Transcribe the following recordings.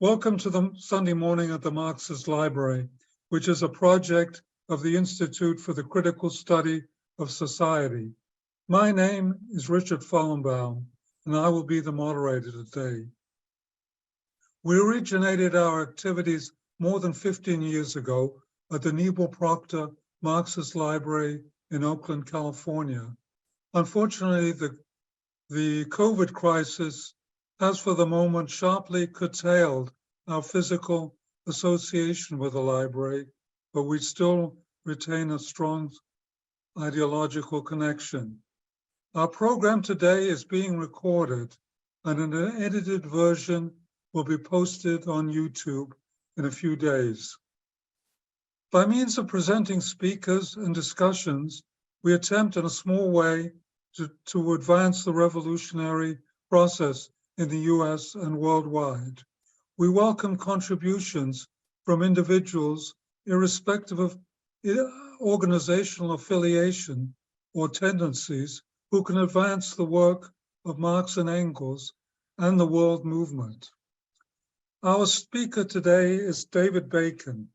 Welcome to the Sunday morning at the Marxist Library, which is a project of the Institute for the Critical Study of Society. My name is Richard Fallenbaum, and I will be the moderator today. We originated our activities more than 15 years ago at the Nebel Proctor Marxist Library in Oakland, California. Unfortunately, the COVID crisis has for the moment sharply curtailed our physical association with the library, but we still retain a strong ideological connection. Our program today is being recorded, and an edited version will be posted on YouTube in a few days. By means of presenting speakers and discussions, we attempt in a small way to advance the revolutionary process in the US and worldwide. We welcome contributions from individuals, irrespective of organizational affiliation or tendencies, who can advance the work of Marx and Engels and the world movement. Our speaker today is David Bacon.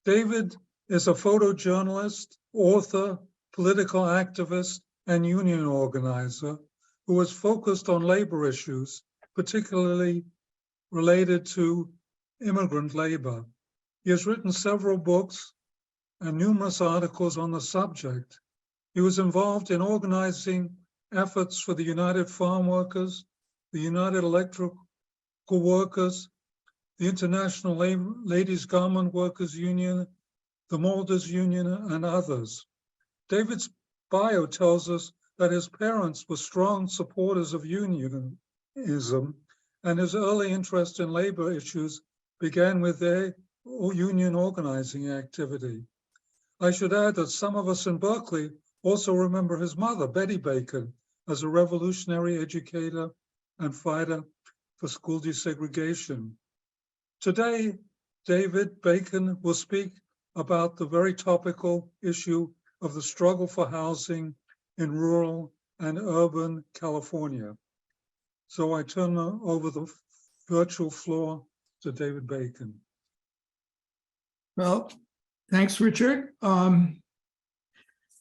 David is a photojournalist, author, political activist, and union organizer who has focused on labor issues, particularly related to immigrant labor. He has written several books and numerous articles on the subject. He was involved in organizing efforts for the United Farm Workers, the United Electrical Workers, the International Ladies Garment Workers Union, the Molders Union, and others. David's bio tells us that his parents were strong supporters of unionism, and his early interest in labor issues began with their union organizing activity. I should add that some of us in Berkeley also remember his mother, Betty Bacon, as a revolutionary educator and fighter for school desegregation. Today, David Bacon will speak about the very topical issue of the struggle for housing in rural and urban California. So I turn over the virtual floor to David Bacon. Well, thanks, Richard. I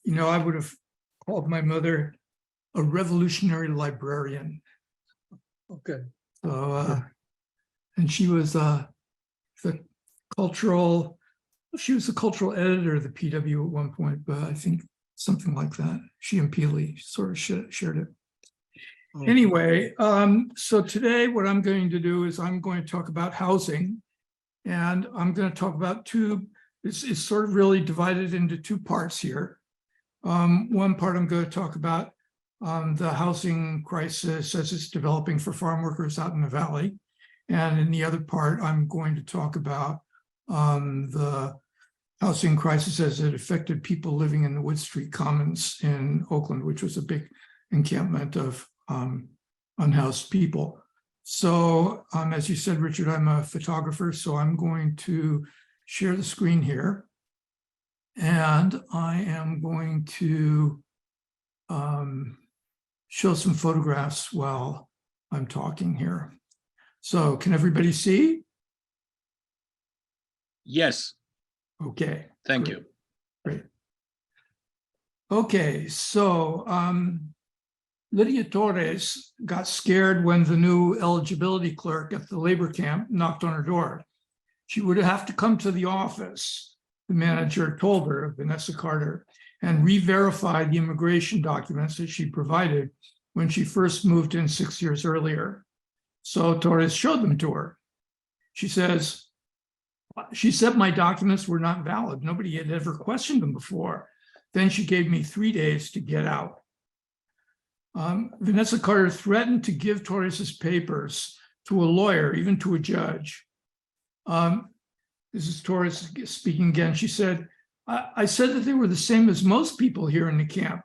would have called my mother a revolutionary librarian. Okay. So, and she was the cultural editor of the PW at one point, but I think something like that. She and Peely sort of shared it. Okay. Anyway, so today what I'm going to do is I'm going to talk about housing, and I'm going to talk about it's sort of really divided into two parts here. One part I'm going to talk about the housing crisis as it's developing for farm workers out in the valley. And in the other part, I'm going to talk about the housing crisis as it affected people living in the Wood Street Commons in Oakland, which was a big encampment of unhoused people. So as you said, Richard, I'm a photographer, so I'm going to share the screen here. And I am going to show some photographs while I'm talking here. So can everybody see? Yes. Okay. Thank great. you. Great. Okay, so Lydia Torres got scared when the new eligibility clerk at the labor camp knocked on her door. She would have to come to the office, the manager told her, Vanessa Carter, and re-verify the immigration documents that she provided when she first moved in 6 years earlier. So Torres showed them to her. She said my documents were not valid. Nobody had ever questioned them before. Then she gave me 3 days to get out. Vanessa Carter threatened to give Torres's papers to a lawyer, even to a judge. This is Torres speaking again. She said, I said that they were the same as most people here in the camp,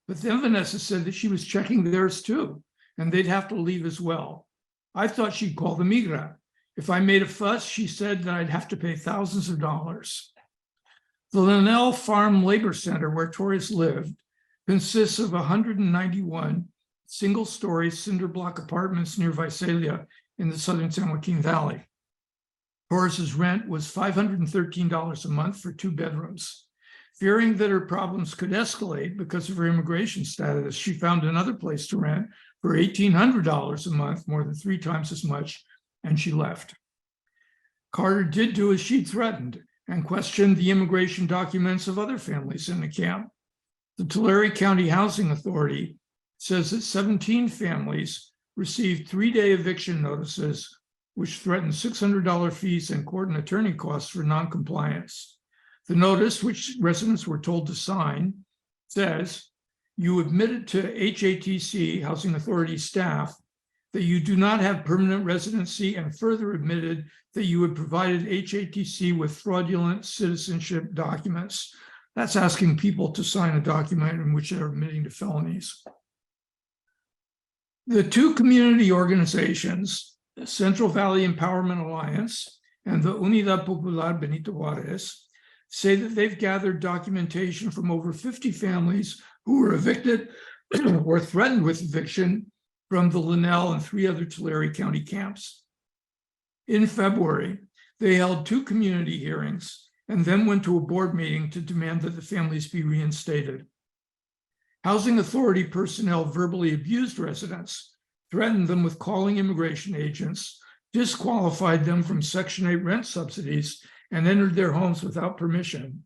but then Vanessa said that she was checking theirs too, and they'd have to leave as well. I thought she'd call the migra. If I made a fuss, she said that I'd have to pay thousands of dollars. The Linnell Farm Labor Center, where Torres lived, consists of 191 single-story cinder block apartments near Visalia in the southern San Joaquin Valley. Horace's rent was $513 a month for 2 bedrooms. Fearing that her problems could escalate because of her immigration status, she found another place to rent for $1,800 a month, more than 3 times as much, and she left. Carter did do as she threatened and questioned the immigration documents of other families in the camp. The Tulare County Housing Authority says that 17 families received 3-day eviction notices, which threatened $600 fees and court and attorney costs for noncompliance. The notice, which residents were told to sign, says, you admitted to HATC, Housing Authority staff, that you do not have permanent residency, and further admitted that you had provided HATC with fraudulent citizenship documents. That's asking people to sign a document in which they're admitting to felonies. The 2 community organizations, the Central Valley Empowerment Alliance and the Unidad Popular Benito Juarez, say that they've gathered documentation from over 50 families who were evicted or threatened with eviction from the Linnell and 3 other Tulare County camps. In February, they held 2 community hearings and then went to a board meeting to demand that the families be reinstated. Housing Authority personnel verbally abused residents, threatened them with calling immigration agents, disqualified them from Section 8 rent subsidies, and entered their homes without permission.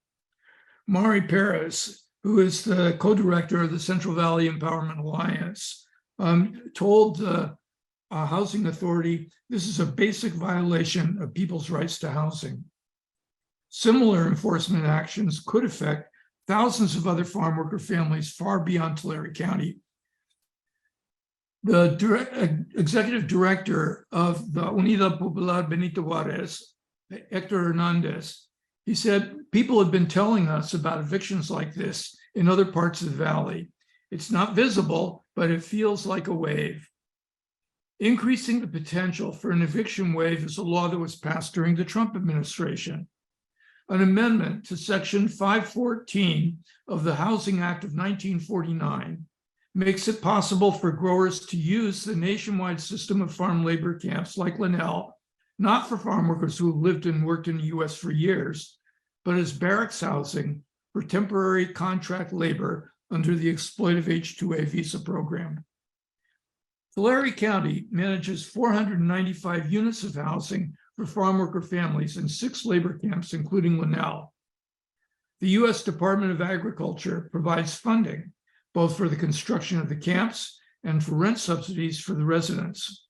Mari Perez, who is the co-director of the Central Valley Empowerment Alliance, told the Housing Authority, this is a basic violation of people's rights to housing. Similar enforcement actions could affect thousands of other farm worker families far beyond Tulare County. The executive director of the Unidad Popular Benito Juarez, Hector Hernandez, he said, people have been telling us about evictions like this in other parts of the valley. It's not visible, but it feels like a wave. Increasing the potential for an eviction wave is a law that was passed during the Trump administration. An amendment to Section 514 of the Housing Act of 1949 makes it possible for growers to use the nationwide system of farm labor camps like Linnell, not for farm workers who have lived and worked in the US for years, but as barracks housing for temporary contract labor under the exploitive H-2A visa program. Tulare County manages 495 units of housing for farm worker families in 6 labor camps, including Linnell. The US Department of Agriculture provides funding, both for the construction of the camps and for rent subsidies for the residents.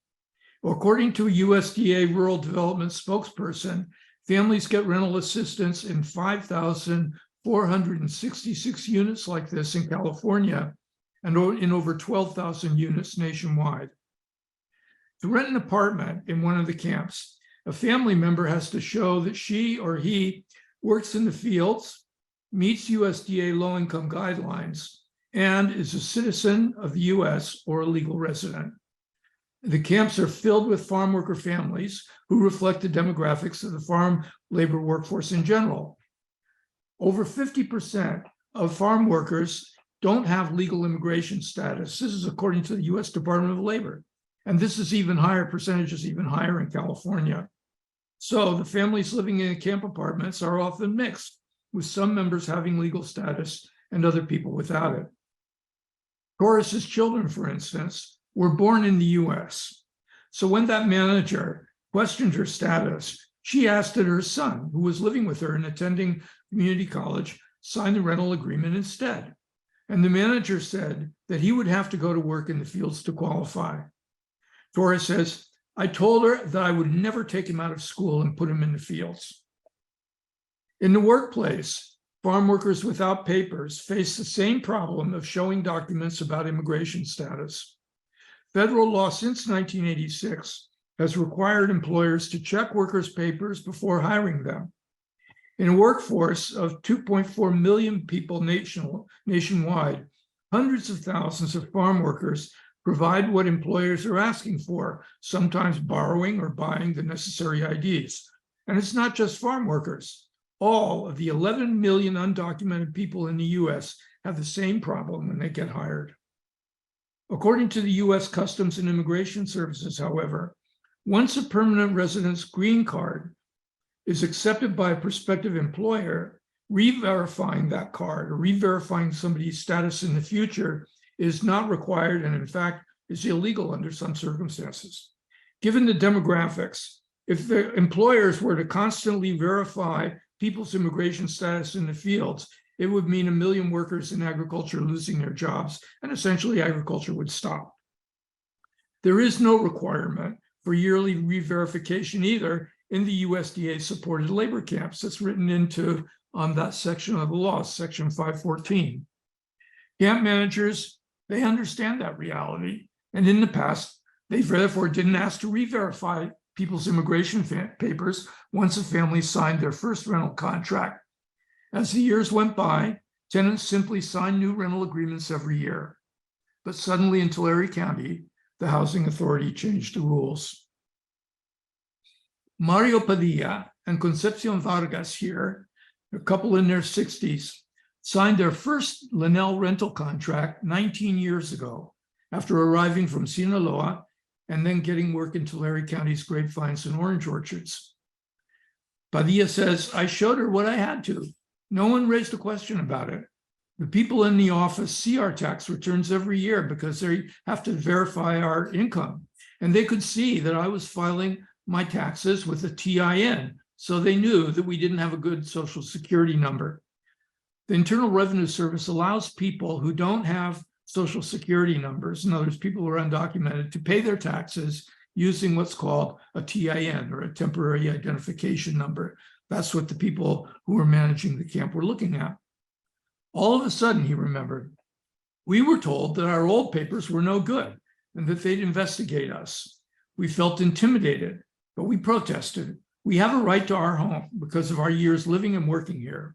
According to a USDA Rural Development spokesperson, families get rental assistance in 5,466 units like this in California and in over 12,000 units nationwide. To rent an apartment in one of the camps, a family member has to show that she or he works in the fields, meets USDA low-income guidelines, and is a citizen of the US or a legal resident. The camps are filled with farm worker families who reflect the demographics of the farm labor workforce in general. Over 50% of farm workers don't have legal immigration status. This is according to the US Department of Labor. And this is even higher, percentage is even higher in California. So the families living in camp apartments are often mixed, with some members having legal status and other people without it. Horace's children, for instance, were born in the US. So when that manager questioned her status, she asked that her son, who was living with her and attending community college, sign the rental agreement instead. And the manager said that he would have to go to work in the fields to qualify. Horace says, I told her that I would never take him out of school and put him in the fields. In the workplace, farm workers without papers face the same problem of showing documents about immigration status. Federal law since 1986 has required employers to check workers' papers before hiring them. In a workforce of 2.4 million people nationwide, hundreds of thousands of farm workers provide what employers are asking for, sometimes borrowing or buying the necessary IDs. And it's not just farm workers. All of the 11 million undocumented people in the US have the same problem when they get hired. According to the US Customs and Immigration Services, however, once a permanent resident's green card is accepted by a prospective employer, re-verifying that card or re-verifying somebody's status in the future is not required and in fact is illegal under some circumstances. Given the demographics, if the employers were to constantly verify people's immigration status in the fields, it would mean 1 million workers in agriculture losing their jobs, and essentially agriculture would stop. There is no requirement for yearly re-verification either in the USDA-supported labor camps. That's written into that section of the law, section 514. Camp managers, they understand that reality, and in the past, they therefore didn't ask to re-verify people's immigration papers once a family signed their first rental contract. As the years went by, tenants simply signed new rental agreements every year. But suddenly in Tulare County, the Housing Authority changed the rules. Mario Padilla and Concepcion Vargas here, a couple in their 60s, signed their first Linnell rental contract 19 years ago after arriving from Sinaloa and then getting work in Tulare County's grapevines and orange orchards. Padilla says, I showed her what I had to. No one raised a question about it. The people in the office see our tax returns every year because they have to verify our income. And they could see that I was filing my taxes with a TIN. So they knew that we didn't have a good Social Security number. The Internal Revenue Service allows people who don't have Social Security numbers, in other words, people who are undocumented, to pay their taxes using what's called a TIN, or a temporary identification number. That's what the people who were managing the camp were looking at. All of a sudden, he remembered, we were told that our old papers were no good and that they'd investigate us. We felt intimidated, but we protested. We have a right to our home because of our years living and working here.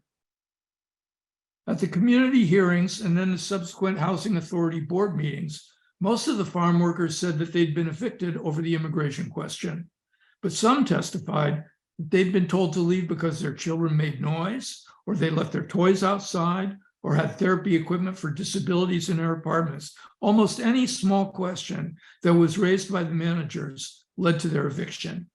At the community hearings and then the subsequent Housing Authority board meetings, most of the farm workers said that they'd been evicted over the immigration question, but some testified that they'd been told to leave because their children made noise, or they left their toys outside, or had therapy equipment for disabilities in their apartments. Almost any small question that was raised by the managers led to their eviction.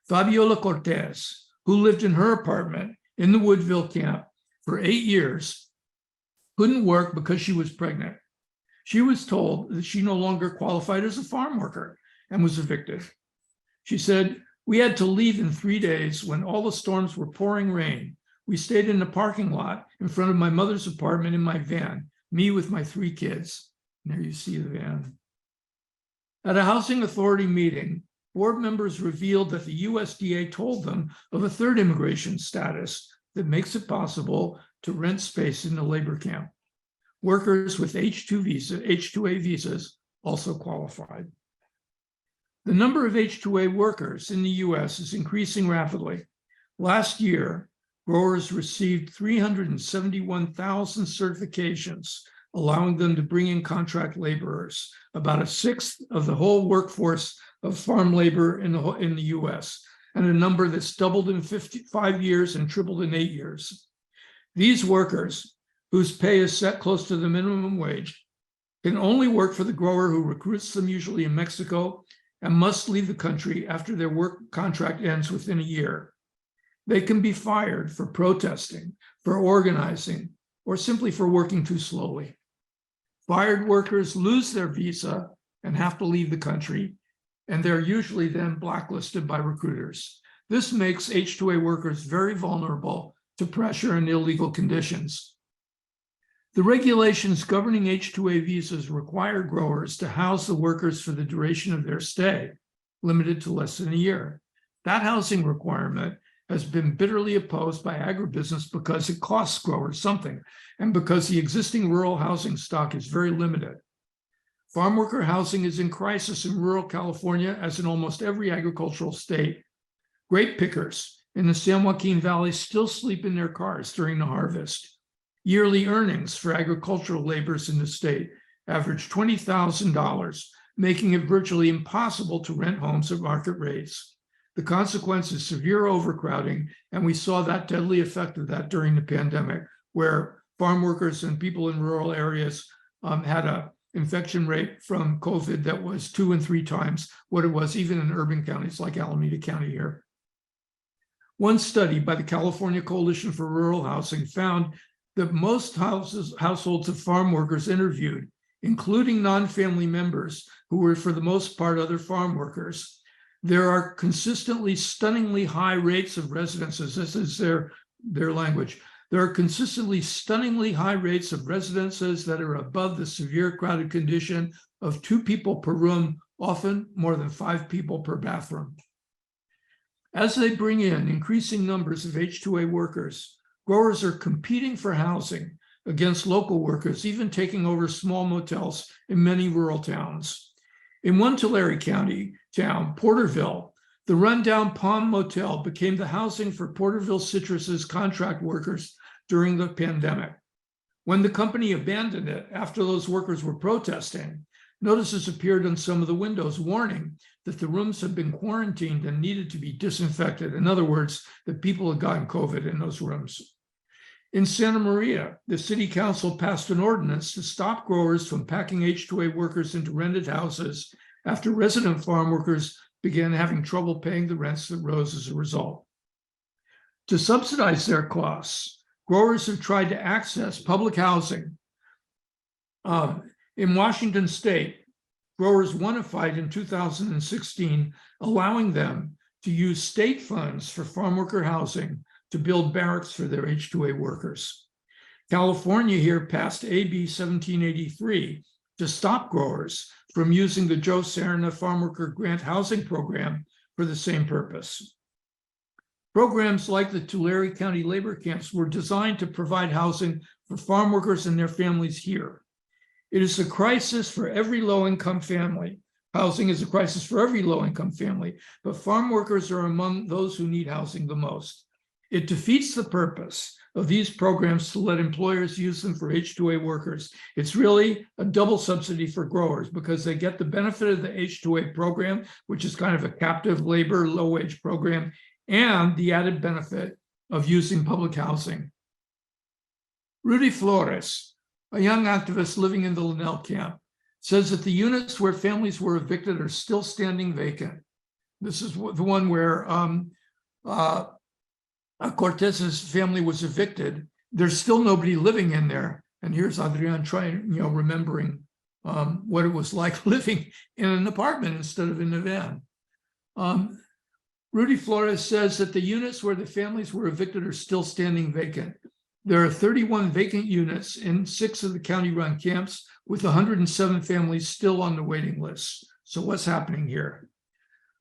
Fabiola Cortez, who lived in her apartment in the Woodville camp for 8 years, couldn't work because she was pregnant. She was told that she no longer qualified as a farm worker and was evicted. She said, we had to leave in 3 days when all the storms were pouring rain. We stayed in the parking lot in front of my mother's apartment in my van, me with my 3 kids. And there you see the van. At a Housing Authority meeting, board members revealed that the USDA told them of a third immigration status that makes it possible to rent space in the labor camp. Workers with H-2A visas also qualified. The number of H-2A workers in the US is increasing rapidly. Last year, growers received 371,000 certifications, allowing them to bring in contract laborers, about 1/6 of the whole workforce of farm labor in the US, and a number that's doubled in 5 years and tripled in 8 years. These workers, whose pay is set close to the minimum wage, can only work for the grower who recruits them, usually in Mexico, and must leave the country after their work contract ends within a year. They can be fired for protesting, for organizing, or simply for working too slowly. Fired workers lose their visa and have to leave the country, and they're usually then blacklisted by recruiters. This makes H-2A workers very vulnerable to pressure and illegal conditions. The regulations governing H-2A visas require growers to house the workers for the duration of their stay, limited to less than a year. That housing requirement has been bitterly opposed by agribusiness because it costs growers something, and because the existing rural housing stock is very limited. Farm worker housing is in crisis in rural California, as in almost every agricultural state. Grape pickers in the San Joaquin Valley still sleep in their cars during the harvest. Yearly earnings for agricultural laborers in the state average $20,000, making it virtually impossible to rent homes at market rates. The consequence is severe overcrowding, and we saw that deadly effect of that during the pandemic, where farm workers and people in rural areas had a infection rate from COVID that was 2 and 3 times what it was even in urban counties like Alameda County here. One study by the California Coalition for Rural Housing found that most households of farm workers interviewed, including non-family members who were for the most part other farm workers, there are consistently stunningly high rates of residences. This is their language. There are consistently stunningly high rates of residences that are above the severe crowded condition of 2 people per room, often more than 5 people per bathroom. As they bring in increasing numbers of H-2A workers, growers are competing for housing against local workers, even taking over small motels in many rural towns. In one Tulare County town, Porterville, the rundown Palm Motel became the housing for Porterville Citrus's contract workers during the pandemic. When the company abandoned it after those workers were protesting, notices appeared on some of the windows warning that the rooms had been quarantined and needed to be disinfected. In other words, that people had gotten COVID in those rooms. In Santa Maria, the city council passed an ordinance to stop growers from packing H-2A workers into rented houses after resident farm workers began having trouble paying the rents that rose as a result. To subsidize their costs, growers have tried to access public housing. In Washington state, growers won a fight in 2016, allowing them to use state funds for farm worker housing to build barracks for their H-2A workers. California here passed AB 1783 to stop growers from using the Joe Serna Farm Worker Grant Housing Program for the same purpose. Programs like the Tulare County labor camps were designed to provide housing for farm workers and their families here. It is a crisis for every low-income family. Housing is a crisis for every low-income family, but farm workers are among those who need housing the most. It defeats the purpose of these programs to let employers use them for H-2A workers. It's really a double subsidy for growers because they get the benefit of the H-2A program, which is kind of a captive labor, low-wage program, and the added benefit of using public housing. Rudy Flores, a young activist living in the Linnell camp, says that the units where families were evicted are still standing vacant. This is the one where Cortez's family was evicted. There's still nobody living in there. And here's Adrian trying, remembering what it was like living in an apartment instead of in a van. Rudy Flores says that the units where the families were evicted are still standing vacant. There are 31 vacant units in 6 of the county-run camps with 107 families still on the waiting list. So what's happening here?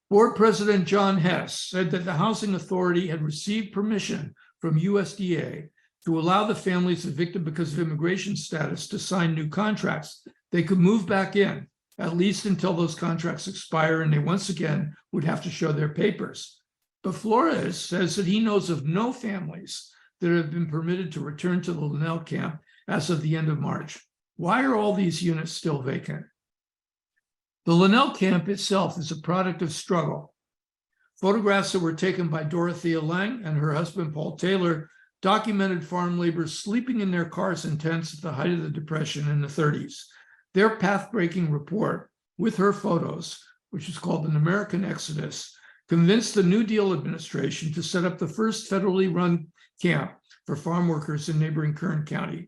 Board President John Hess said that the Housing Authority had received permission from USDA to allow the families evicted because of immigration status to sign new contracts. They could move back in, at least until those contracts expire, and they once again would have to show their papers. But Flores says that he knows of no families that have been permitted to return to the Linnell camp as of the end of March. Why are all these units still vacant? The Linnell camp itself is a product of struggle. Photographs that were taken by Dorothea Lang and her husband, Paul Taylor, documented farm laborers sleeping in their cars and tents at the height of the Depression in the 30s. Their path-breaking report, with her photos, which is called An American Exodus, convinced the New Deal administration to set up the first federally run camp for farm workers in neighboring Kern County.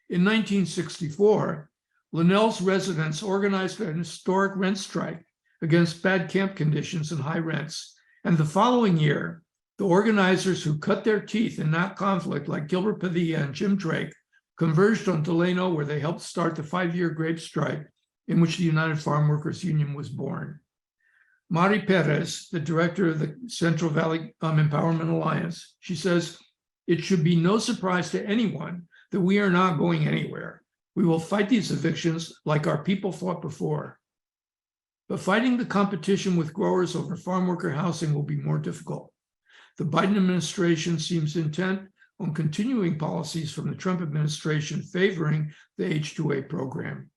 In 1964, Linnell's residents organized an historic rent strike against bad camp conditions and high rents. And the following year, the organizers who cut their teeth in that conflict, like Gilbert Padilla and Jim Drake, converged on Delano, where they helped start the 5-year grape strike in which the United Farm Workers Union was born. Mari Perez, the director of the Central Valley Empowerment Alliance, she says, "It should be no surprise to anyone that we are not going anywhere. We will fight these evictions like our people fought before. But fighting the competition with growers over farm worker housing will be more difficult. The Biden administration seems intent on continuing policies from the Trump administration favoring the H-2A program."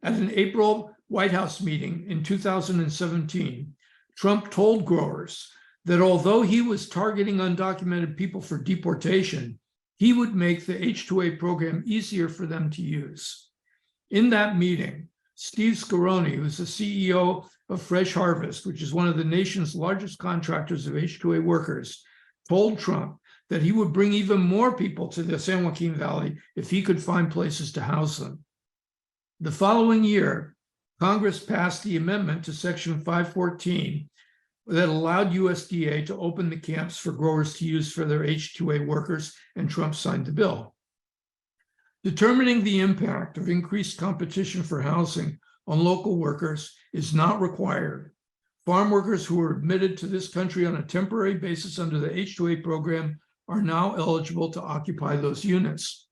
At an April White House meeting in 2017, Trump told growers that although he was targeting undocumented people for deportation, he would make the H-2A program easier for them to use. In that meeting, Steve Scaroni, who's the CEO of Fresh Harvest, which is one of the nation's largest contractors of H-2A workers, told Trump that he would bring even more people to the San Joaquin Valley if he could find places to house them. The following year, Congress passed the amendment to Section 514 that allowed USDA to open the camps for growers to use for their H-2A workers, and Trump signed the bill. Determining the impact of increased competition for housing on local workers is not required. Farm workers who were admitted to this country on a temporary basis under the H-2A program are now eligible to occupy those units.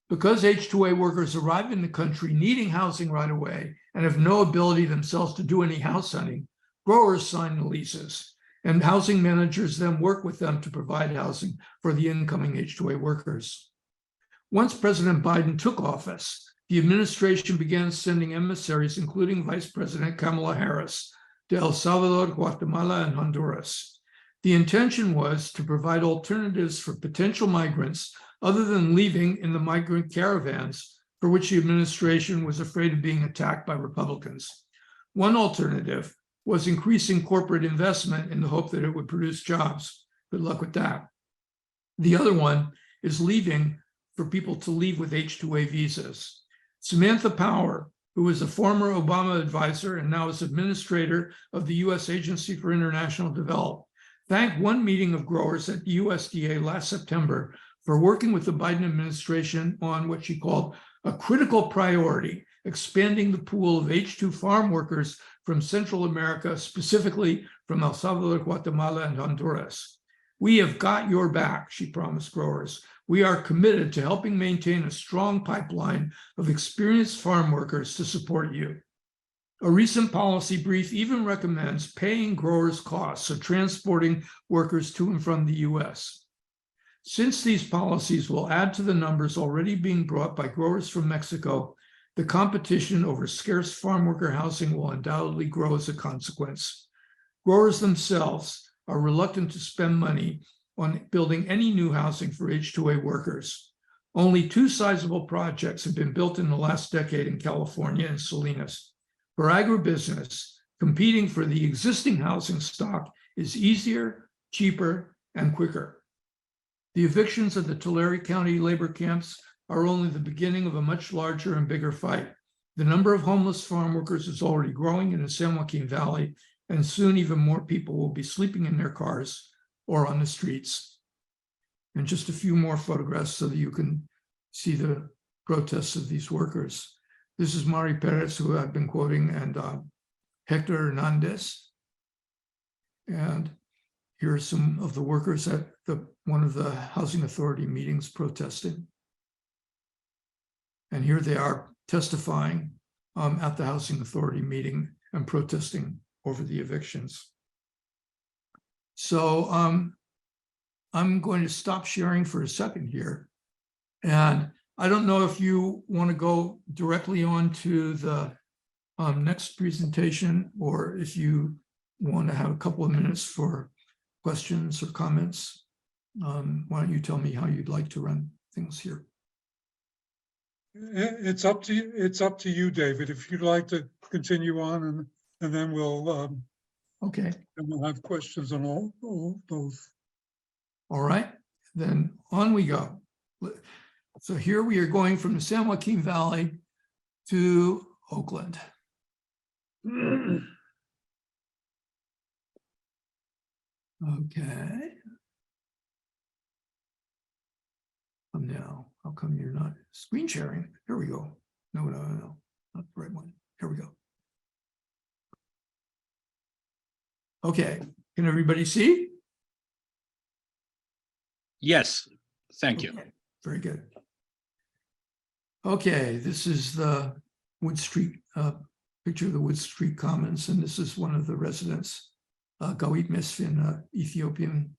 Because H-2A workers arrive in the country needing housing right away and have no ability themselves to do any house hunting, growers sign the leases, and housing managers then work with them to provide housing for the incoming H-2A workers. Once President Biden took office, the administration began sending emissaries, including Vice President Kamala Harris, to El Salvador, Guatemala, and Honduras. The intention was to provide alternatives for potential migrants other than leaving in the migrant caravans, for which the administration was afraid of being attacked by Republicans. One alternative was increasing corporate investment in the hope that it would produce jobs. Good luck with that. The other one is leaving for people to leave with H-2A visas. Samantha Power, who is a former Obama advisor and now is administrator of the U.S. Agency for International Development, thanked one meeting of growers at the USDA last September for working with the Biden administration on what she called a critical priority, expanding the pool of H-2 farm workers from Central America, specifically from El Salvador, Guatemala, and Honduras. We have got your back, she promised growers. We are committed to helping maintain a strong pipeline of experienced farm workers to support you. A recent policy brief even recommends paying growers costs of transporting workers to and from the U.S. Since these policies will add to the numbers already being brought by growers from Mexico, the competition over scarce farm worker housing will undoubtedly grow as a consequence. Growers themselves are reluctant to spend money on building any new housing for H-2A workers. Only 2 sizable projects have been built in the last decade in California and Salinas. For agribusiness, competing for the existing housing stock is easier, cheaper, and quicker. The evictions of the Tulare County labor camps are only the beginning of a much larger and bigger fight. The number of homeless farm workers is already growing in the San Joaquin Valley, and soon even more people will be sleeping in their cars or on the streets. And just a few more photographs so that you can see the protests of these workers. This is Mari Perez, who I've been quoting, and Hector Hernandez. And here are some of the workers at one of the Housing Authority meetings protesting. And here they are testifying at the Housing Authority meeting and protesting over the evictions. So I'm going to stop sharing for a second here. And I don't know if you want to go directly on to the next presentation, or if you want to have a couple of minutes for questions or comments. Why don't you tell me how you'd like to run things here? It's up to you. It's up to you, David. If you'd like to continue on, and then we'll okay. And we'll have questions on all both. All right, then on we go. So here we are going from the San Joaquin Valley to Oakland. Okay. Now, how come you're not screen sharing? Here we go. No, not the right one. Here we go. Okay, can everybody see? Yes, thank you. Okay, very good. Okay, this is the Wood Street, picture of the Wood Street Commons, and this is one of the residents, Gawit Mesfin, Ethiopian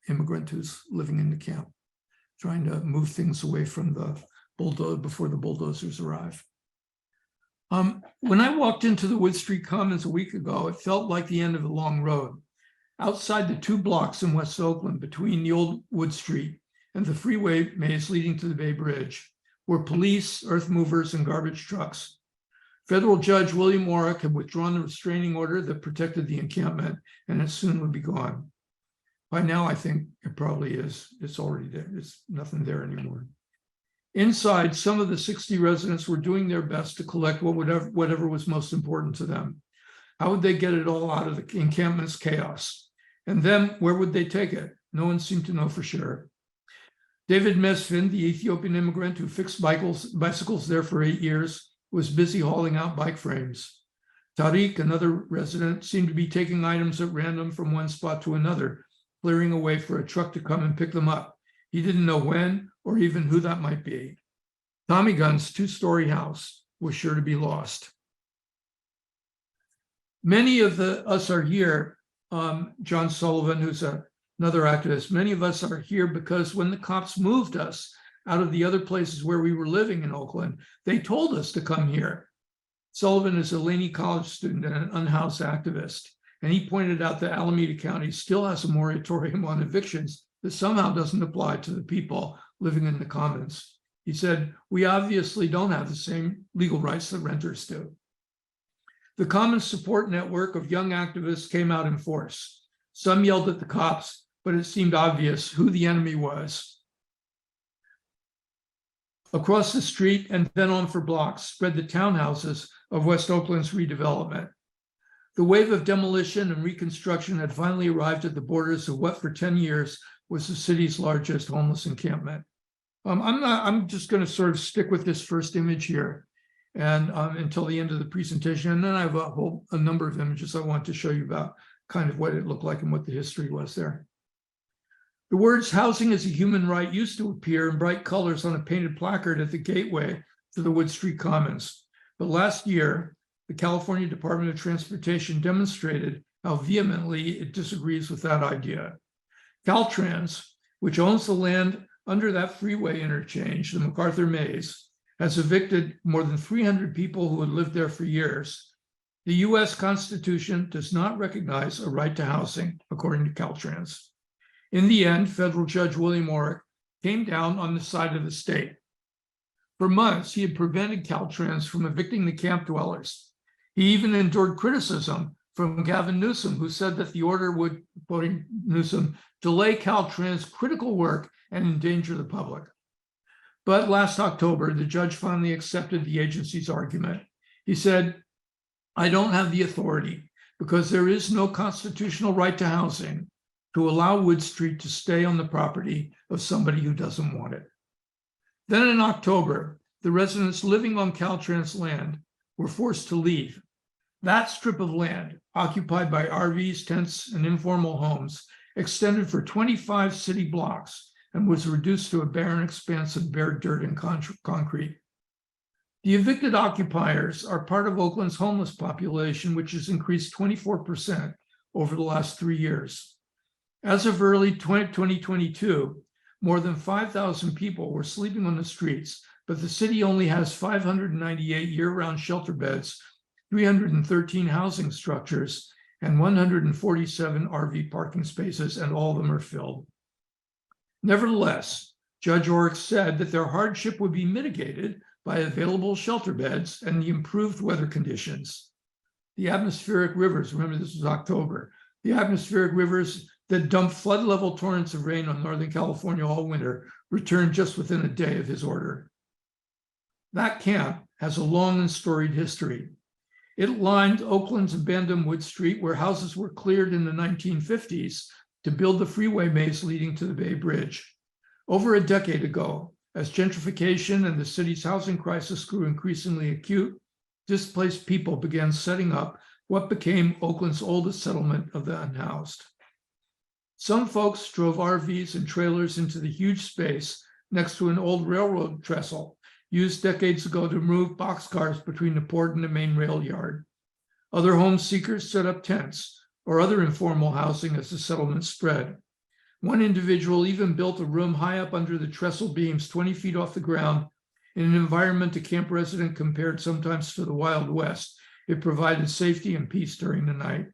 immigrant who's living in the camp, trying to move things away from the bulldozer before the bulldozers arrive. When I walked into the Wood Street Commons a week ago, it felt like the end of a long road. Outside the 2 blocks in West Oakland, between the old Wood Street and the freeway maze leading to the Bay Bridge, were police, earth movers, and garbage trucks. Federal Judge William Warwick had withdrawn the restraining order that protected the encampment, and it soon would be gone. By now, I think it probably is. It's already there. There's nothing there anymore. Inside, some of the 60 residents were doing their best to collect whatever was most important to them. How would they get it all out of the encampment's chaos? And then where would they take it? No one seemed to know for sure. David Mesfin, the Ethiopian immigrant who fixed bicycles there for 8 years, was busy hauling out bike frames. Tariq, another resident, seemed to be taking items at random from one spot to another, clearing a way for a truck to come and pick them up. He didn't know when or even who that might be. Tommy Gunn's 2-story house was sure to be lost. Many of us are here, John Sullivan, who's another activist, many of us are here because when the cops moved us out of the other places where we were living in Oakland, they told us to come here. Sullivan is a Laney College student and an unhoused activist, and he pointed out that Alameda County still has a moratorium on evictions that somehow doesn't apply to the people living in the commons. He said, we obviously don't have the same legal rights that renters do. The Commons support network of young activists came out in force. Some yelled at the cops, but it seemed obvious who the enemy was. Across the street and then on for blocks spread the townhouses of West Oakland's redevelopment. The wave of demolition and reconstruction had finally arrived at the borders of what for 10 years was the city's largest homeless encampment. I'm just going to sort of stick with this first image here and until the end of the presentation. And then I have a number of images I want to show you about kind of what it looked like and what the history was there. The words "housing is a human right" used to appear in bright colors on a painted placard at the gateway to the Wood Street Commons. But last year, the California Department of Transportation demonstrated how vehemently it disagrees with that idea. Caltrans, which owns the land under that freeway interchange, the MacArthur Maze, has evicted more than 300 people who had lived there for years. The US Constitution does not recognize a right to housing, according to Caltrans. In the end, federal Judge William Warwick came down on the side of the state. For months, he had prevented Caltrans from evicting the camp dwellers. He even endured criticism from Gavin Newsom, who said that the order would, quoting Newsom, delay Caltrans' critical work and endanger the public. But last October, the judge finally accepted the agency's argument. He said, I don't have the authority because there is no constitutional right to housing to allow Wood Street to stay on the property of somebody who doesn't want it. Then in October, the residents living on Caltrans land were forced to leave. That strip of land, occupied by RVs, tents, and informal homes, extended for 25 city blocks and was reduced to a barren expanse of bare dirt and concrete. The evicted occupiers are part of Oakland's homeless population, which has increased 24% over the last 3 years. As of early 2022, more than 5,000 people were sleeping on the streets, but the city only has 598 year-round shelter beds, 313 housing structures, and 147 RV parking spaces, and all of them are filled. Nevertheless, Judge Warwick said that their hardship would be mitigated by available shelter beds and the improved weather conditions. The atmospheric rivers, remember this was October, the atmospheric rivers that dumped flood level torrents of rain on Northern California all winter returned just within a day of his order. That camp has a long and storied history. It lined Oakland's abandoned Wood Street, where houses were cleared in the 1950s to build the freeway maze leading to the Bay Bridge. Over a decade ago, as gentrification and the city's housing crisis grew increasingly acute, displaced people began setting up what became Oakland's oldest settlement of the unhoused. Some folks drove RVs and trailers into the huge space next to an old railroad trestle used decades ago to move boxcars between the port and the main rail yard. Other home seekers set up tents or other informal housing as the settlement spread. One individual even built a room high up under the trestle beams 20 feet off the ground in an environment a camp resident compared sometimes to the Wild West. It provided safety and peace during the night.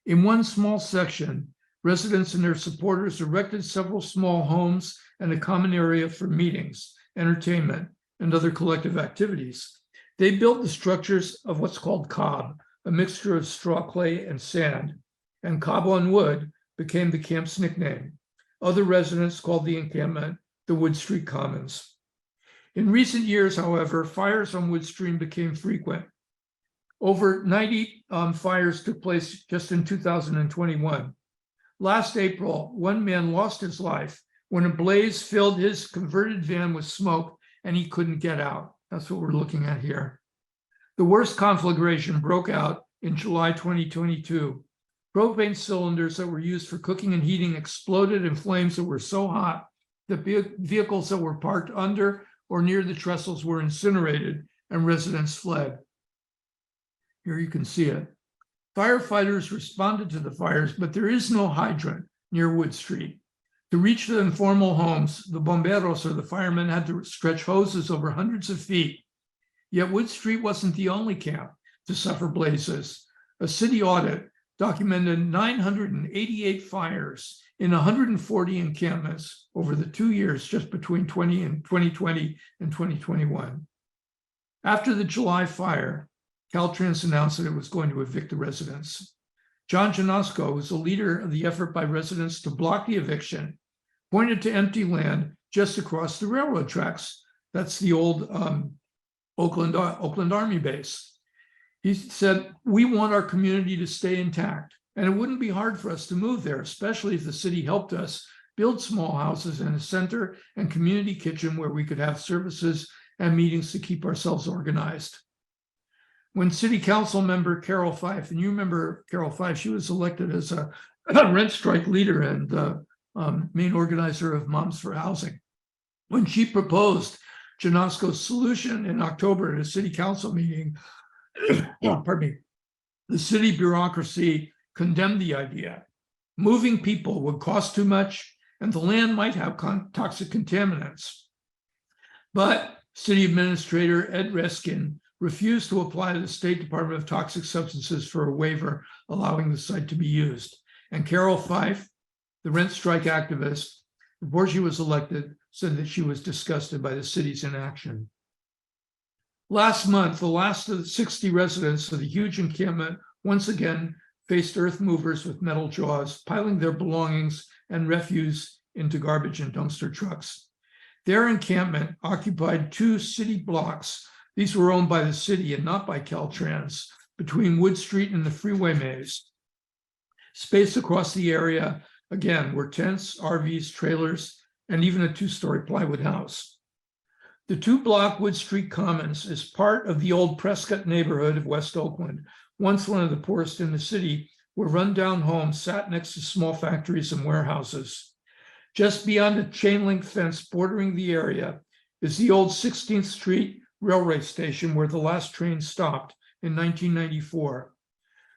In one small section, residents and their supporters erected several small homes and a common area for meetings, entertainment, and other collective activities. They built the structures of what's called cob, a mixture of straw, clay, and sand, and cob on wood became the camp's nickname. Other residents called the encampment the Wood Street Commons. In recent years, however, fires on Wood Street became frequent. Over 90 fires took place just in 2021. Last April, one man lost his life when a blaze filled his converted van with smoke and he couldn't get out. That's what we're looking at here. The worst conflagration broke out in July 2022. Propane cylinders that were used for cooking and heating exploded in flames that were so hot that vehicles that were parked under or near the trestles were incinerated and residents fled. Here you can see it. Firefighters responded to the fires, but there is no hydrant near Wood Street. To reach the informal homes, the bomberos, or the firemen, had to stretch hoses over hundreds of feet. Yet Wood Street wasn't the only camp to suffer blazes. A city audit documented 988 fires in 140 encampments over the 2 years just between 2020 and 2021. After the July fire, Caltrans announced that it was going to evict the residents. John Janosko, who's a leader of the effort by residents to block the eviction, pointed to empty land just across the railroad tracks. That's the old Oakland Army base. He said, "We want our community to stay intact, and it wouldn't be hard for us to move there, especially if the city helped us build small houses and a center and community kitchen where we could have services and meetings to keep ourselves organized." When City Council member Carol Fife, and you remember Carol Fife, she was elected as a rent strike leader and the main organizer of Moms for Housing. When she proposed Janosko's solution in October at a city council meeting, pardon me, the city bureaucracy condemned the idea. Moving people would cost too much, and the land might have toxic contaminants. But City Administrator Ed Reskin refused to apply to the State Department of Toxic Substances for a waiver allowing the site to be used. And Carol Fife, the rent strike activist, before she was elected, said that she was disgusted by the city's inaction. Last month, the last of the 60 residents of the huge encampment once again faced earth movers with metal jaws, piling their belongings and refuse into garbage and dumpster trucks. Their encampment occupied 2 city blocks. These were owned by the city and not by Caltrans, between Wood Street and the freeway maze. Space across the area, again, were tents, RVs, trailers, and even a 2-story plywood house. The 2-block Wood Street Commons is part of the old Prescott neighborhood of West Oakland, once one of the poorest in the city, where rundown homes sat next to small factories and warehouses. Just beyond a chain-link fence bordering the area is the old 16th Street railway station where the last train stopped in 1994.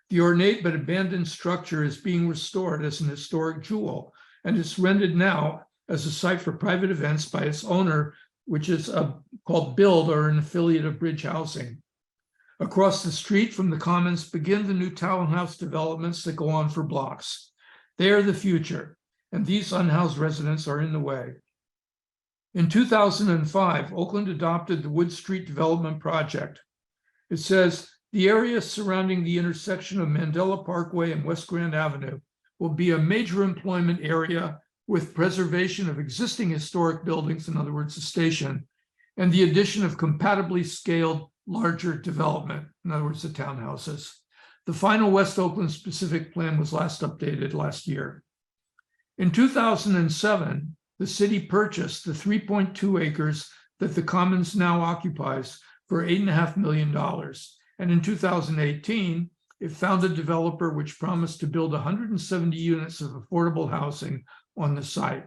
The ornate but abandoned structure is being restored as an historic jewel and is rented now as a site for private events by its owner, which is called Build, or an affiliate of Bridge Housing. Across the street from the Commons begin the new townhouse developments that go on for blocks. They are the future, and these unhoused residents are in the way. In 2005, Oakland adopted the Wood Street Development Project. It says, the area surrounding the intersection of Mandela Parkway and West Grand Avenue will be a major employment area with preservation of existing historic buildings, in other words, the station, and the addition of compatibly scaled larger development, in other words, the townhouses. The final West Oakland specific plan was last updated last year. In 2007, the city purchased the 3.2 acres that the Commons now occupies for $8.5 million. And in 2018, it found a developer which promised to build 170 units of affordable housing on the site.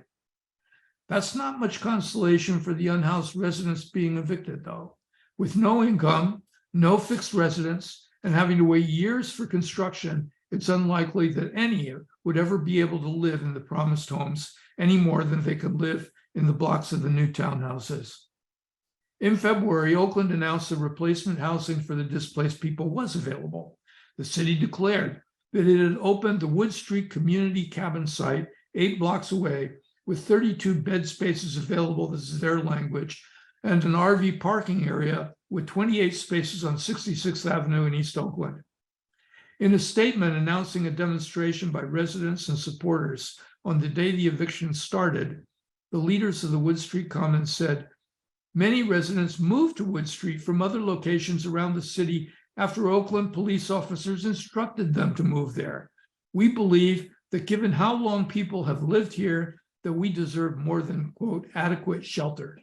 That's not much consolation for the unhoused residents being evicted, though. With no income, no fixed residence, and having to wait years for construction, it's unlikely that any would ever be able to live in the promised homes any more than they could live in the blocks of the new townhouses. In February, Oakland announced that replacement housing for the displaced people was available. The city declared that it had opened the Wood Street Community Cabin site 8 blocks away with 32 bed spaces available, this is their language, and an RV parking area with 28 spaces on 66th Avenue in East Oakland. In a statement announcing a demonstration by residents and supporters on the day the eviction started, the leaders of the Wood Street Commons said, "Many residents moved to Wood Street from other locations around the city after Oakland police officers instructed them to move there. We believe that given how long people have lived here, that we deserve more than, quote, adequate shelter."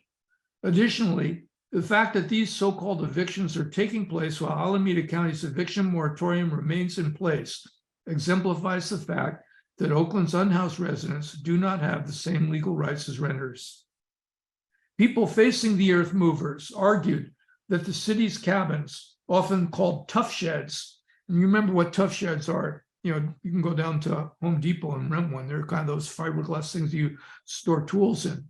Additionally, the fact that these so-called evictions are taking place while Alameda County's eviction moratorium remains in place exemplifies the fact that Oakland's unhoused residents do not have the same legal rights as renters. People facing the earth movers argued that the city's cabins, often called tough sheds, and you remember what tough sheds are. You can go down to Home Depot and rent one. They're kind of those fiberglass things you store tools in.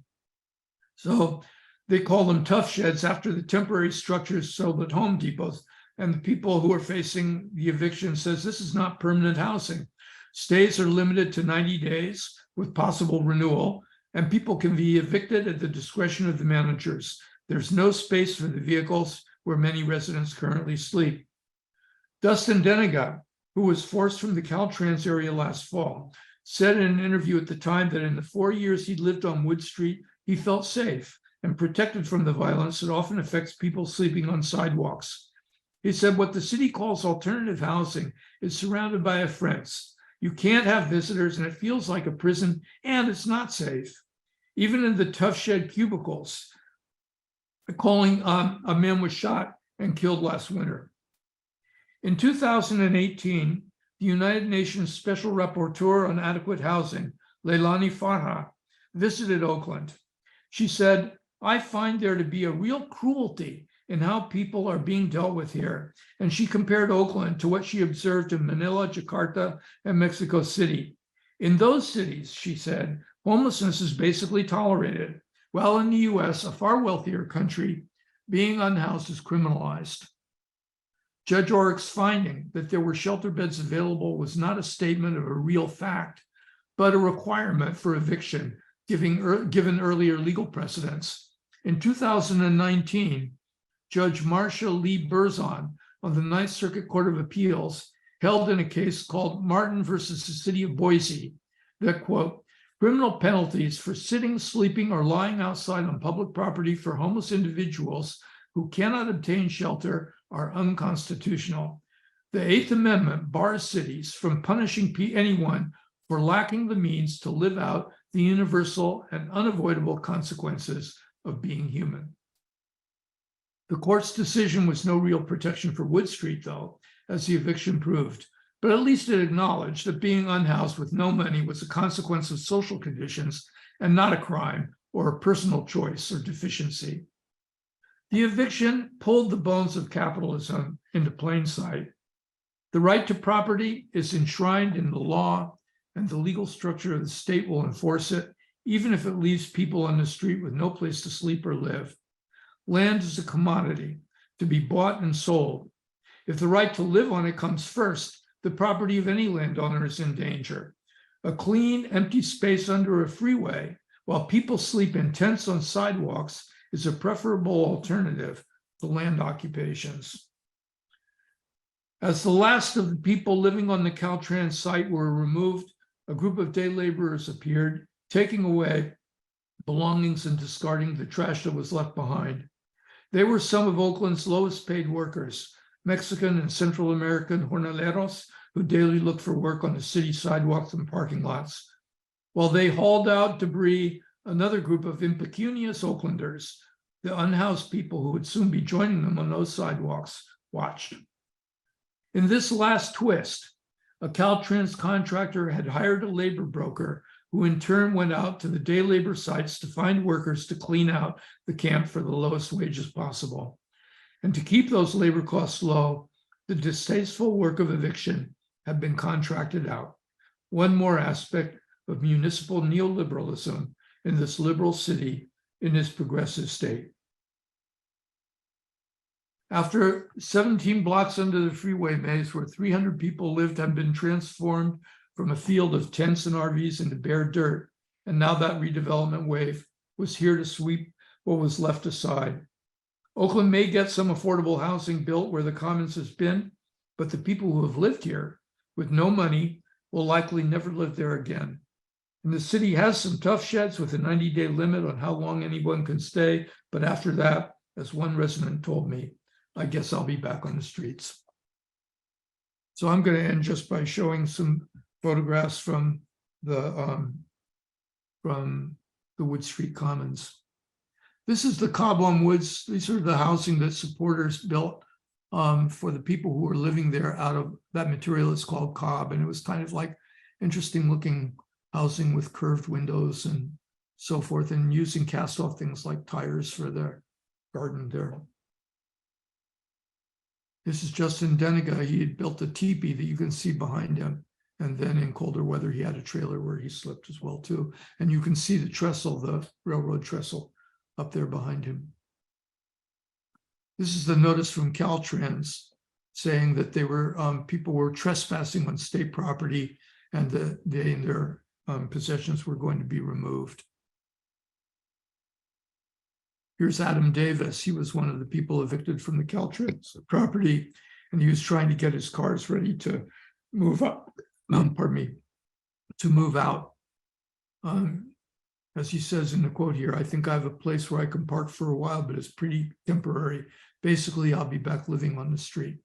So they call them tough sheds after the temporary structures sold at Home Depots. And the people who are facing the eviction says this is not permanent housing. Stays are limited to 90 days with possible renewal, and people can be evicted at the discretion of the managers. There's no space for the vehicles where many residents currently sleep. Dustin Deniga, who was forced from the Caltrans area last fall, said in an interview at the time that in the 4 years he'd lived on Wood Street, he felt safe and protected from the violence that often affects people sleeping on sidewalks. He said what the city calls alternative housing is surrounded by a fence. You can't have visitors and it feels like a prison and it's not safe. Even in the tough shed cubicles, calling a man was shot and killed last winter. In 2018, the United Nations Special Rapporteur on Adequate Housing, Leilani Farha, visited Oakland. She said, "I find there to be a real cruelty in how people are being dealt with here." And she compared Oakland to what she observed in Manila, Jakarta, and Mexico City. In those cities, she said, homelessness is basically tolerated, while in the US, a far wealthier country, being unhoused is criminalized. Judge Oreck's finding that there were shelter beds available was not a statement of a real fact, but a requirement for eviction, given earlier legal precedents. In 2019, Judge Marcia Lee Berzon of the Ninth Circuit Court of Appeals held in a case called Martin versus the City of Boise that, quote, criminal penalties for sitting, sleeping, or lying outside on public property for homeless individuals who cannot obtain shelter are unconstitutional. The Eighth Amendment bars cities from punishing anyone for lacking the means to live out the universal and unavoidable consequences of being human. The court's decision was no real protection for Wood Street, though, as the eviction proved, but at least it acknowledged that being unhoused with no money was a consequence of social conditions and not a crime or a personal choice or deficiency. The eviction pulled the bones of capitalism into plain sight. The right to property is enshrined in the law, and the legal structure of the state will enforce it, even if it leaves people on the street with no place to sleep or live. Land is a commodity to be bought and sold. If the right to live on it comes first, the property of any landowner is in danger. A clean, empty space under a freeway while people sleep in tents on sidewalks is a preferable alternative to land occupations. As the last of the people living on the Caltrans site were removed, a group of day laborers appeared, taking away belongings and discarding the trash that was left behind. They were some of Oakland's lowest paid workers, Mexican and Central American jornaleros who daily look for work on the city sidewalks and parking lots. While they hauled out debris, another group of impecunious Oaklanders, the unhoused people who would soon be joining them on those sidewalks, watched. In this last twist, a Caltrans contractor had hired a labor broker who in turn went out to the day labor sites to find workers to clean out the camp for the lowest wages possible. And to keep those labor costs low, the distasteful work of eviction had been contracted out. One more aspect of municipal neoliberalism in this liberal city in this progressive state. After 17 blocks under the freeway maze where 300 people lived had been transformed from a field of tents and RVs into bare dirt, and now that redevelopment wave was here to sweep what was left aside. Oakland may get some affordable housing built where the Commons has been, but the people who have lived here with no money will likely never live there again. And the city has some tough sheds with a 90-day limit on how long anyone can stay. But after that, as one resident told me, I guess I'll be back on the streets. So I'm going to end just by showing some photographs from the Wood Street Commons. This is the Cobham Woods. These are the housing that supporters built for the people who were living there out of that material. It's called cob, and it was kind of like interesting looking housing with curved windows and so forth, and using cast off things like tires for their garden there. This is Justin Deniga. He had built a teepee that you can see behind him. And then in colder weather, he had a trailer where he slept as well too. And you can see the trestle, the railroad trestle up there behind him. This is the notice from Caltrans saying that they were people were trespassing on state property and that they and their possessions were going to be removed. Here's Adam Davis. He was one of the people evicted from the Caltrans property, and he was trying to get his cars ready to move up, to move out. As he says in the quote here, I think I have a place where I can park for a while, but it's pretty temporary. Basically, I'll be back living on the street.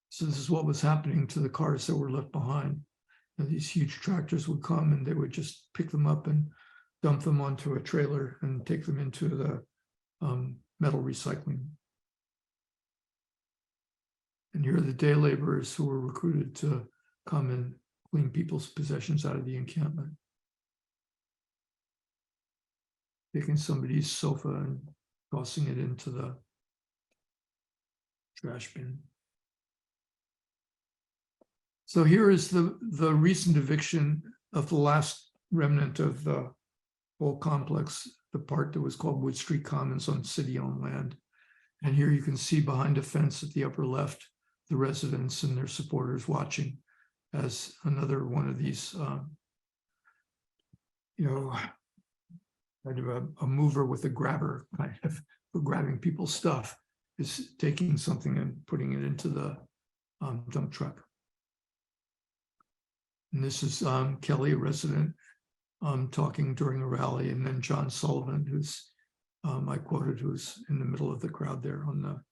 So this is what was happening to the cars that were left behind. And these huge tractors would come and they would just pick them up and dump them onto a trailer and take them into the metal recycling. And here are the day laborers who were recruited to come and clean people's possessions out of the encampment. Taking somebody's sofa and tossing it into the trash bin. So here is the recent eviction of the last remnant of the whole complex, the part that was called Wood Street Commons on city-owned land. And here you can see behind a fence at the upper left, the residents and their supporters watching as another one of these, kind of a mover with a grabber, kind of for grabbing people's stuff, is taking something and putting it into the dump truck. And this is Kelly, a resident, talking during a rally, and then John Sullivan, who's I quoted, who's in the middle of the crowd there on the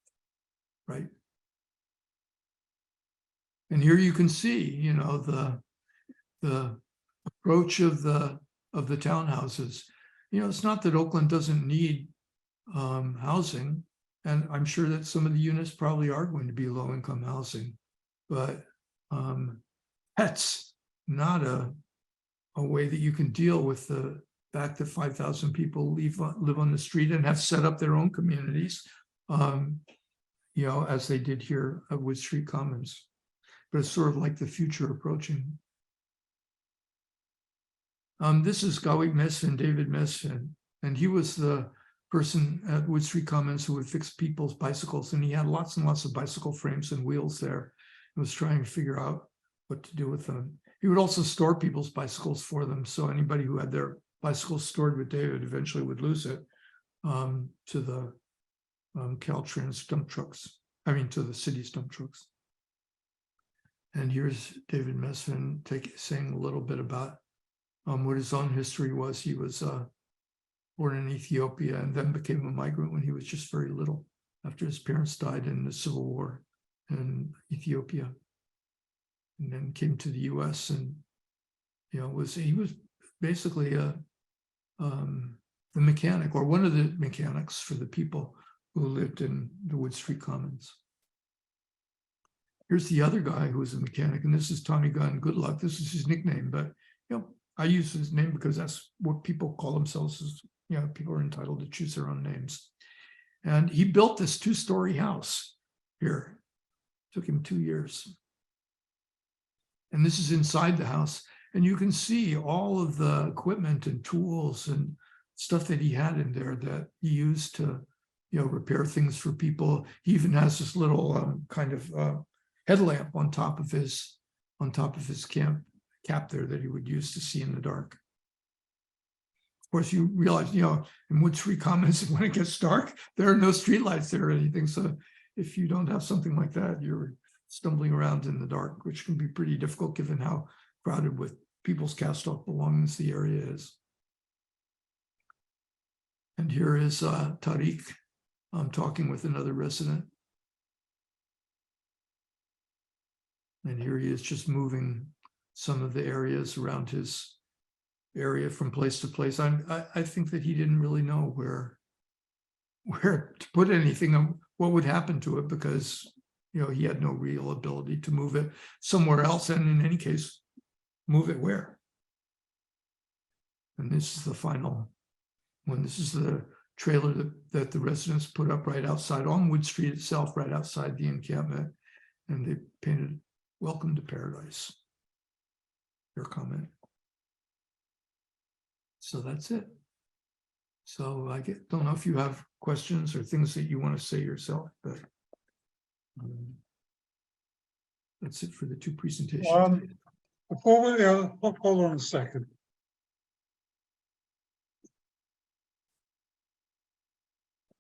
right. And here you can see, the approach of the townhouses. It's not that Oakland doesn't need housing, and I'm sure that some of the units probably are going to be low-income housing, but that's not a way that you can deal with the fact that 5,000 people live on the street and have set up their own communities, as they did here at Wood Street Commons. But it's sort of like the future approaching. This is Gawi Mesfin, David Mesfin, and he was the person at Wood Street Commons who would fix people's bicycles, and he had lots and lots of bicycle frames and wheels there and was trying to figure out what to do with them. He would also store people's bicycles for them, so anybody who had their bicycles stored with David eventually would lose it to the Caltrans dump trucks, to the city's dump trucks. And here's David Mesfin saying a little bit about what his own history was. He was born in Ethiopia and then became a migrant when he was just very little, after his parents died in the Civil War in Ethiopia, and then came to the U.S. and he was basically the mechanic, or one of the mechanics for the people who lived in the Wood Street Commons. Here's the other guy who was a mechanic, and this is Tommy Gunn Goodluck. This is his nickname, but I use his name because that's what people call themselves. People are entitled to choose their own names. And he built this 2-story house here. It took him 2 years. And this is inside the house. And you can see all of the equipment and tools and stuff that he had in there that he used to, repair things for people. He even has this little headlamp on top of his cap there that he would use to see in the dark. Of course, you realize, in Wood Street Commons, when it gets dark, there are no streetlights there or anything. So if you don't have something like that, you're stumbling around in the dark, which can be pretty difficult given how crowded with people's cast off belongings the area is. And here is Tariq talking with another resident. And here he is just moving some of the areas around his area from place to place. I think that he didn't really know where to put anything, what would happen to it, because he had no real ability to move it somewhere else, and in any case, move it where. And this is the final one. This is the trailer that the residents put up right outside on Wood Street itself, right outside the encampment, and they painted "Welcome to Paradise." Their comment. So that's it. So I don't know if you have questions or things that you want to say yourself, but that's it for the two presentations. Before we hold on a second.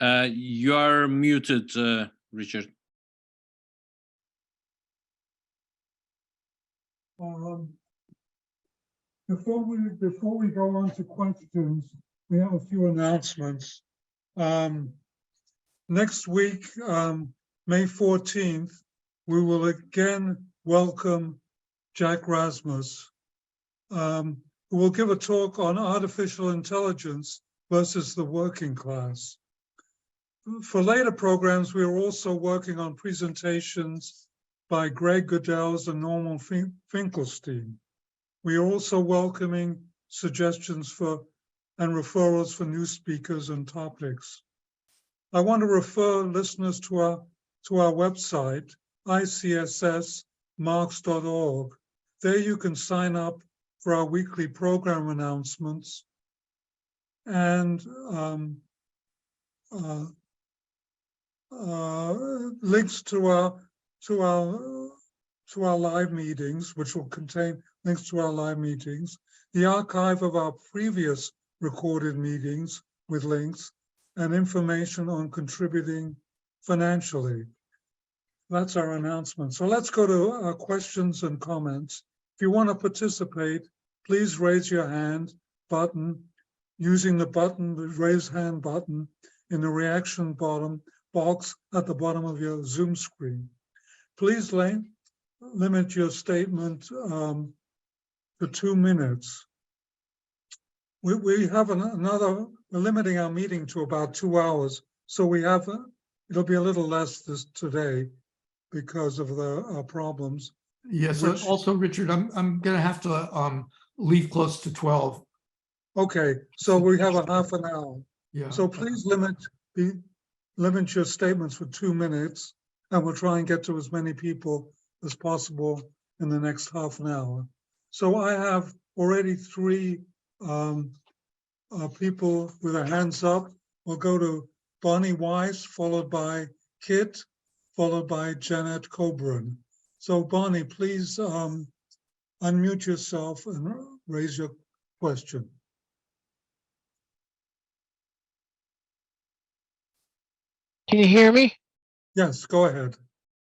You are muted, Richard. Before we go on to questions, we have a few announcements. Next week, May 14th, we will again welcome Jack Rasmus, who will give a talk on artificial intelligence versus the working class. For later programs, we are also working on presentations by Greg Goodell's and Norman Finkelstein. We are also welcoming suggestions for and referrals for new speakers and topics. I want to refer listeners to our website, ICSS.marks.org. There you can sign up for our weekly program announcements and links to our live meetings, which will contain links to our live meetings, the archive of our previous recorded meetings with links, and information on contributing financially. That's our announcement. So let's go to our questions and comments. If you want to participate, please raise your hand button using the raise hand button in the reaction box at the bottom of your Zoom screen. Please limit your statement to 2 minutes. We have we're limiting our meeting to about 2 hours, so it'll be a little less today because of the problems. Yes. Also, Richard, I'm going to have to leave close to 12. Okay, so we have a half an hour. Yeah. So please limit your statements for 2 minutes, and we'll try and get to as many people as possible in the next half an hour. So I have already 3 people with their hands up. We'll go to Bonnie Weiss, followed by Kit, followed by Janet Coburn. So Bonnie, please unmute yourself and raise your question. Can you hear me? Yes, go ahead.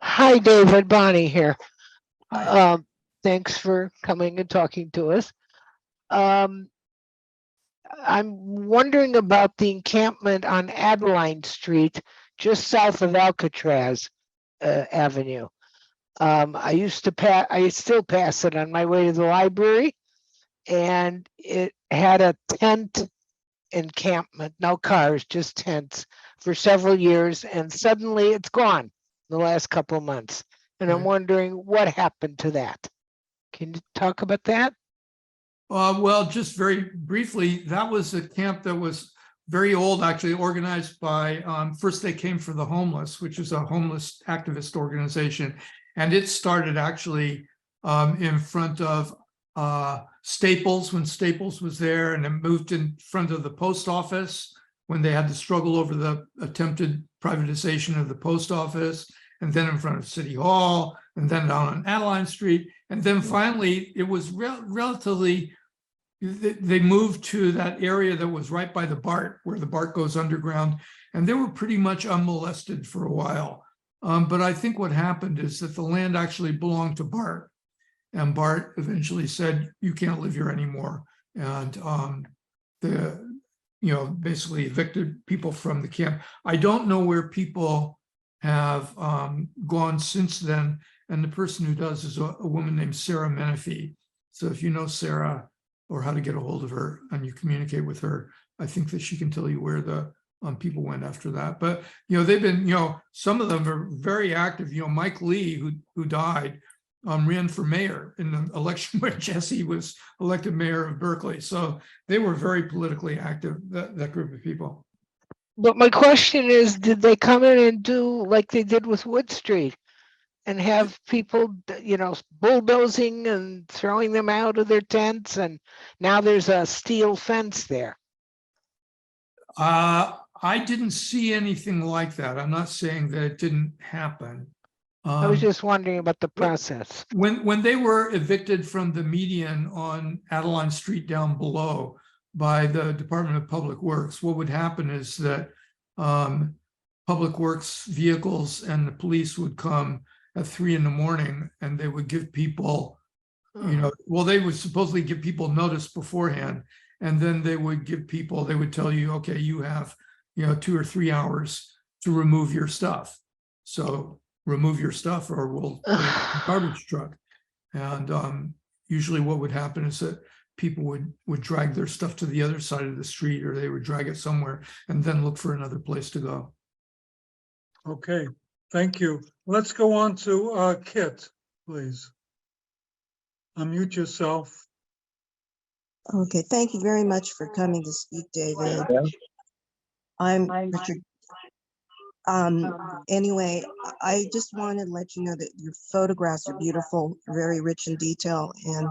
Hi, David. Bonnie here. Thanks for coming and talking to us. I'm wondering about the encampment on Adeline Street, just south of Alcatraz Avenue. I still pass it on my way to the library, and it had a tent encampment, no cars, just tents for several years, and suddenly it's gone the last couple of months. And I'm wondering what happened to that. Can you talk about that? Well, just very briefly, that was a camp that was very old, actually organized by, first they came for the homeless, which is a homeless activist organization. And it started actually in front of Staples, when Staples was there, and then moved in front of the post office when they had the struggle over the attempted privatization of the post office, and then in front of City Hall, and then down on Adeline Street. And then finally, it was relatively they moved to that area that was right by the BART, where the BART goes underground, and they were pretty much unmolested for a while. But I think what happened is that the land actually belonged to BART, and BART eventually said, you can't live here anymore. And basically evicted people from the camp. I don't know where people have gone since then. And the person who does is a woman named Sarah Menifee. So if you know Sarah or how to get a hold of her and you communicate with her, I think that she can tell you where the people went after that. But, they've been, some of them are very active. Mike Lee, who died, ran for mayor in the election where Jesse was elected mayor of Berkeley. So they were very politically active, that group of people. But my question is, did they come in and do like they did with Wood Street and have people, bulldozing and throwing them out of their tents? And now there's a steel fence there. I didn't see anything like that. I'm not saying that it didn't happen. I was just wondering about the process. When they were evicted from the median on Adeline Street down below by the Department of Public Works, what would happen is that Public Works vehicles and the police would come at 3 a.m. and they would give people, they would supposedly give people notice beforehand. And then they would tell you, okay, you have, 2 or 3 hours to remove your stuff. So remove your stuff or we'll put it in a garbage truck. And usually what would happen is that people would drag their stuff to the other side of the street, or they would drag it somewhere and then look for another place to go. Okay, thank you. Let's go on to Kit, please. Unmute yourself. Okay, thank you very much for coming to speak, David. I'm Richard. Anyway, I just wanted to let you know that your photographs are beautiful, very rich in detail, and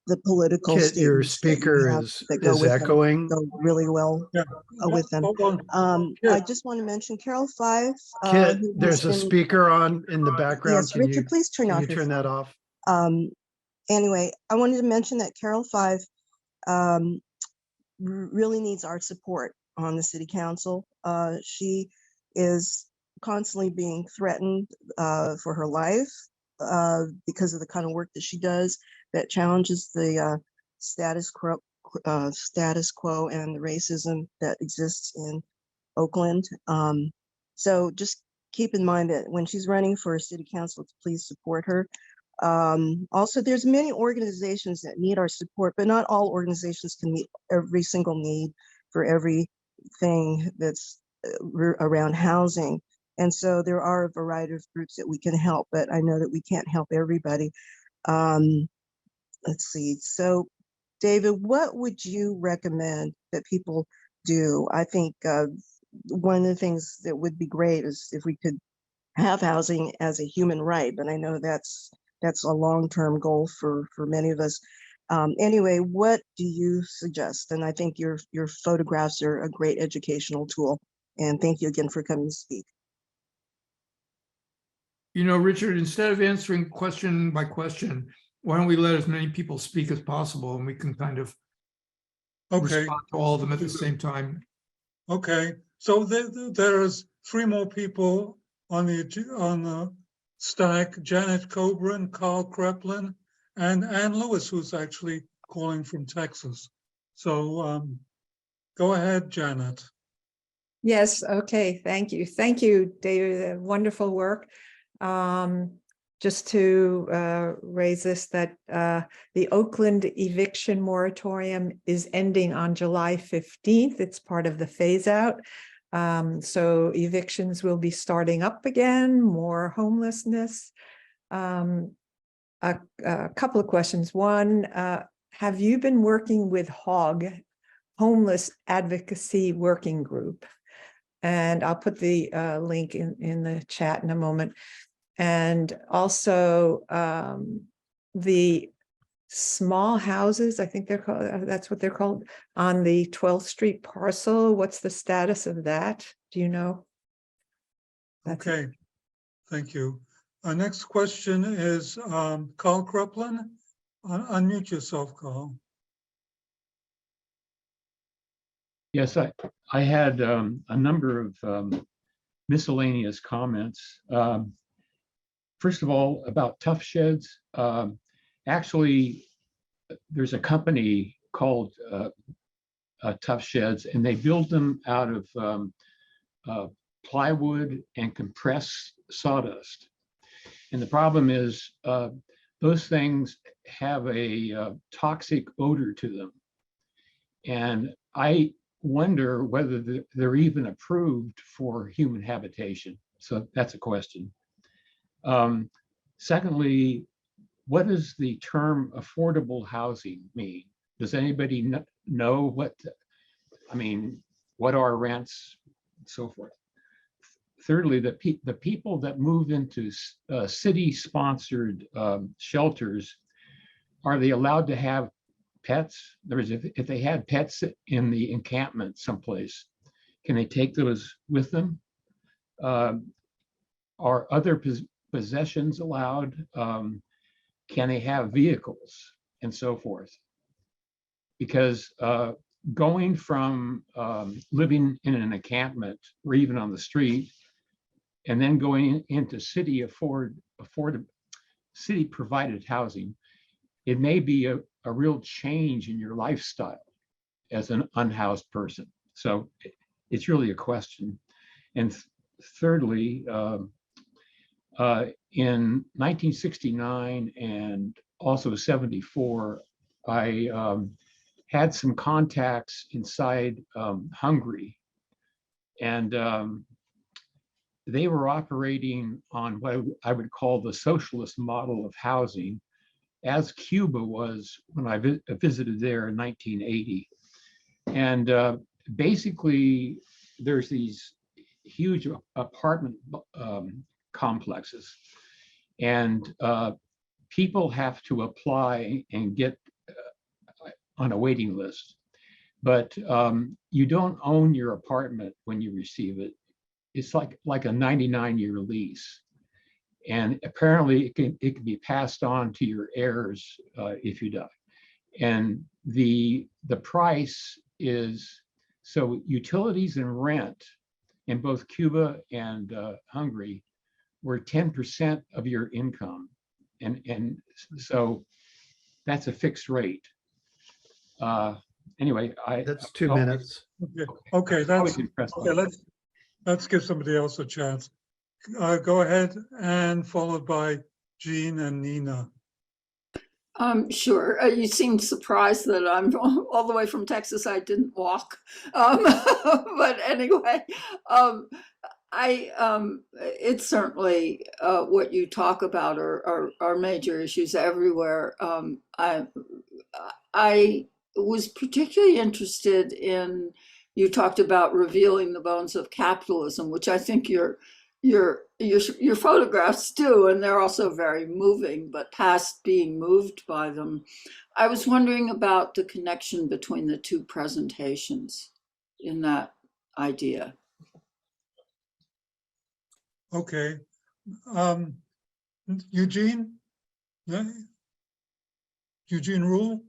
the political Kit, your statements that you speaker have is that go with them echoing. go really well Yeah. with them. Hold on. I just want to mention Carol Five. Kit, who there's has a been- speaker on in the background. Yes, Richard, please turn Can off you your turn phone. that off? Anyway, I wanted to mention that Carol Five really needs our support on the city council. She is constantly being threatened for her life because of the kind of work that she does that challenges the status quo and the racism that exists in Oakland. So just keep in mind that when she's running for city council, please support her. Also, there's many organizations that need our support, but not all organizations can meet every single need for everything that's around housing. And so there are a variety of groups that we can help, but I know that we can't help everybody. Let's see. So, David, what would you recommend that people do? I think one of the things that would be great is if we could have housing as a human right, but I know that's a long-term goal for many of us. Anyway, what do you suggest? And I think your photographs are a great educational tool. And thank you again for coming to speak. Richard, instead of answering question by question, why don't we let as many people speak as possible and we can kind of respond to all of them at the same time. Okay, so there's 3 more people on the stack: Janet Coburn, Carl Kreplin, and Ann Lewis, who's actually calling from Texas. So go ahead, Janet. Yes, okay, thank you. Thank you, David, wonderful work. Just to raise this, that the Oakland eviction moratorium is ending on July 15th. It's part of the phase out. So evictions will be starting up again, more homelessness. A couple of questions. One, have you been working with HOG, Homeless Advocacy Working Group? And I'll put the link in the chat in a moment. And also the small houses, I think they're called, that's what they're called, on the 12th Street parcel. What's the status of that? Do you know? That's Okay, thank you. Our next question is Carl Kreplin. Unmute yourself, Carl. Yes, I had a number of miscellaneous comments. First of all, about tough sheds. Actually, there's a company called Tough Sheds, and they build them out of plywood and compressed sawdust. And the problem is those things have a toxic odor to them. And I wonder whether they're even approved for human habitation. So that's a question. Secondly, what does the term affordable housing mean? Does anybody know what, I mean, what are rents and so forth? Thirdly, the people that move into city-sponsored shelters, are they allowed to have pets? There is, if they had pets in the encampment someplace, can they take those with them? Are other possessions allowed? Can they have vehicles and so forth? Because going from living in an encampment or even on the street, and then going into city city provided housing, it may be a real change in your lifestyle as an unhoused person. So it's really a question. And thirdly, in 1969 and also 74, I had some contacts inside Hungary, and they were operating on what I would call the socialist model of housing, as Cuba was when I visited there in 1980. And basically, there's these huge apartment complexes, and people have to apply and get on a waiting list. But you don't own your apartment when you receive it. It's like a 99-year lease. And apparently it can be passed on to your heirs if you die. And the price is, so utilities and rent in both Cuba and Hungary were 10% of your income. And so that's a fixed rate. Anyway, That's 2 minutes. Okay, that's impressed. okay. Let's give somebody else a chance. Go ahead, and followed by Jean and Nina. Sure. You seemed surprised that I'm all the way from Texas. I didn't walk. But anyway, it's certainly what you talk about are major issues everywhere. I was particularly interested in, you talked about revealing the bones of capitalism, which I think your photographs do, and they're also very moving, but past being moved by them. I was wondering about the connection between the two presentations in that idea. Okay. Eugene? Yeah. Eugene Rule?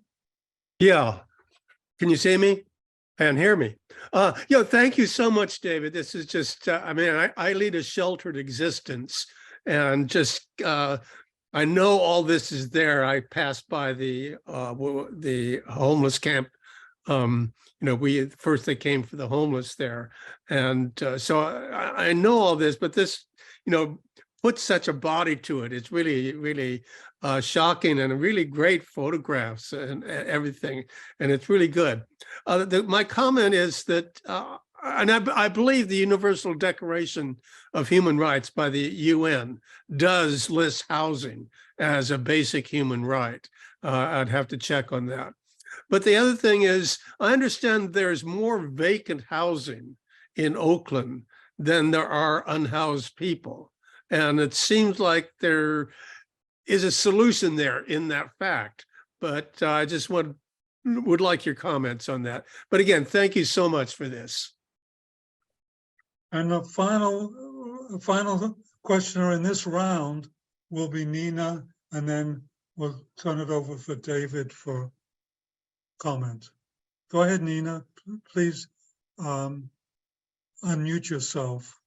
Yeah. Can you see me and hear me? Thank you so much, David. This is just, I lead a sheltered existence, and just, I know all this is there. I passed by the homeless camp. We first they came for the homeless there. And so I know all this, but this, puts such a body to it. It's really, really shocking, and really great photographs and everything. And it's really good. My comment is that, and I believe the Universal Declaration of Human Rights by the UN does list housing as a basic human right. I'd have to check on that. But the other thing is, I understand there's more vacant housing in Oakland than there are unhoused people. And it seems like there is a solution there in that fact. But I just would like your comments on that. But again, thank you so much for this. And the final questioner in this round will be Nina, and then we'll turn it over for David for comment. Go ahead, Nina. Please unmute yourself.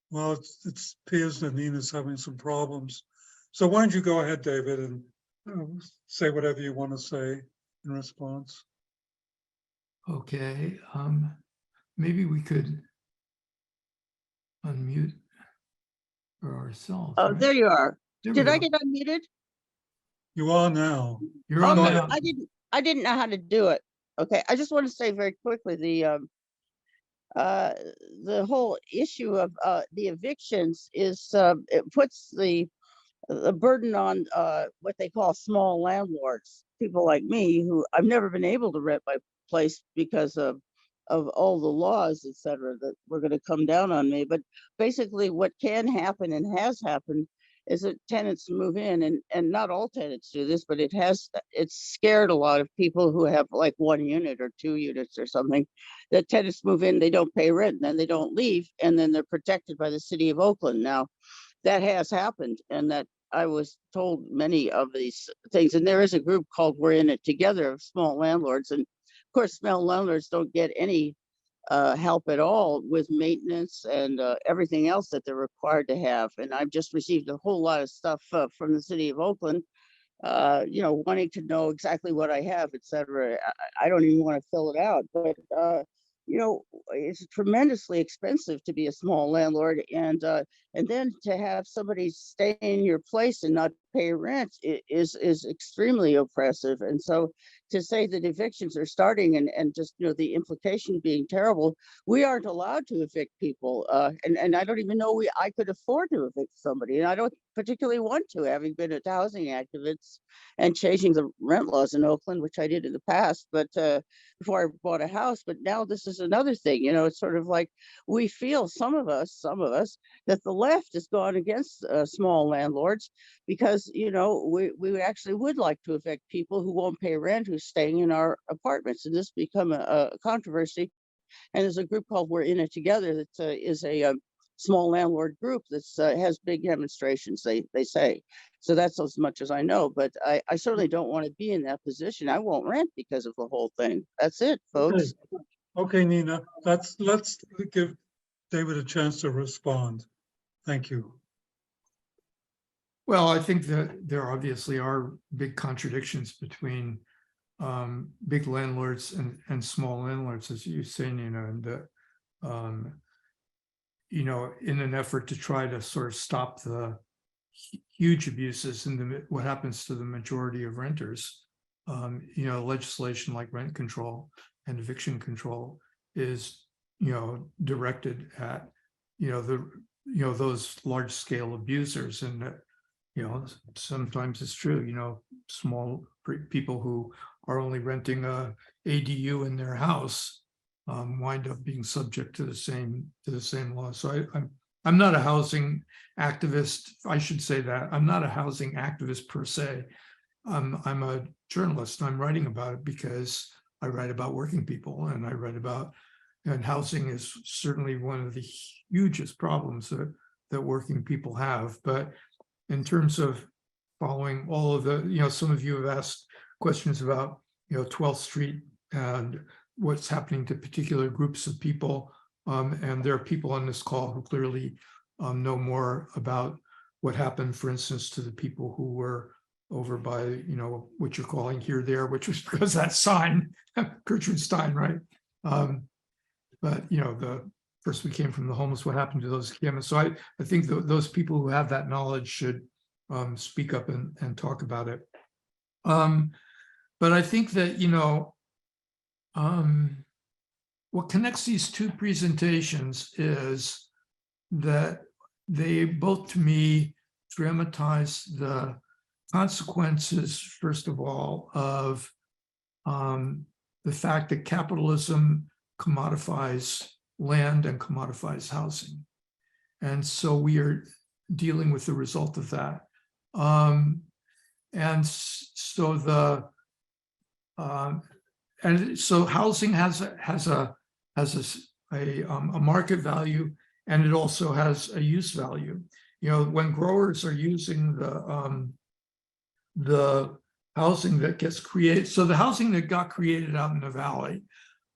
Well, it appears that Nina's having some problems. So why don't you go ahead, David, and say whatever you want to say in response. Okay, maybe we could unmute for ourselves. Oh, right? there you are. There we Did I go. get unmuted? You are now. You're on Okay, now. I didn't know how to do it. Okay, I just want to say very quickly the whole issue of the evictions is it puts the burden on what they call small landlords, people like me who I've never been able to rent my place because of all the laws, et cetera, that were going to come down on me. But basically what can happen and has happened is that tenants move in, and not all tenants do this, but it's scared a lot of people who have like 1 unit or 2 units or something. That tenants move in, they don't pay rent, and then they don't leave, and then they're protected by the city of Oakland. Now, that has happened, and that I was told many of these things. And there is a group called We're In It Together of small landlords. And of course, small landlords don't get any help at all with maintenance and everything else that they're required to have. And I've just received a whole lot of stuff from the city of Oakland, wanting to know exactly what I have, et cetera. I don't even want to fill it out, but it's tremendously expensive to be a small landlord, and then to have somebody stay in your place and not pay rent is extremely oppressive. And so to say that evictions are starting and just the implication being terrible, we aren't allowed to evict people, and I don't even know I could afford to evict somebody, and I don't particularly want to, having been a housing activist and changing the rent laws in Oakland, which I did in the past, but before I bought a house. But now this is another thing. It's sort of like we feel, some of us, that the left has gone against small landlords because we actually would like to evict people who won't pay rent, who's staying in our apartments, and this become a controversy. And there's a group called We're In It Together that is a small landlord group that has big demonstrations, they say. So that's as much as I know, but I certainly don't want to be in that position. I won't rent because of the whole thing. That's it, folks. Okay, Nina, let's give David a chance to respond. Thank you. Well, I think that there obviously are big contradictions between big landlords and small landlords, as you say, Nina, and that in an effort to try to sort of stop the huge abuses and what happens to the majority of renters, legislation like rent control and eviction control is directed at those large scale abusers. And sometimes it's true, small people who are only renting a ADU in their house wind up being subject to the same law. So I'm not a housing activist. I should say that I'm not a housing activist per se. I'm a journalist. I'm writing about it because I write about working people, and I write about, and housing is certainly one of the hugest problems that working people have. But in terms of following all of the, some of you have asked questions about, 12th Street and what's happening to particular groups of people. And there are people on this call who clearly know more about what happened, for instance, to the people who were over by, what you're calling here, there, which was because that sign, Gertrude Stein, right? But, first we came from the homeless, what happened to those cameras? So I think those people who have that knowledge should speak up and talk about it. But I think that, what connects these two presentations is that they both, to me, dramatize the consequences, first of all, of the fact that capitalism commodifies land and commodifies housing. And so we are dealing with the result of that. And so housing has a market value, and it also has a use value. When growers are using the housing that gets created. So the housing that got created out in the valley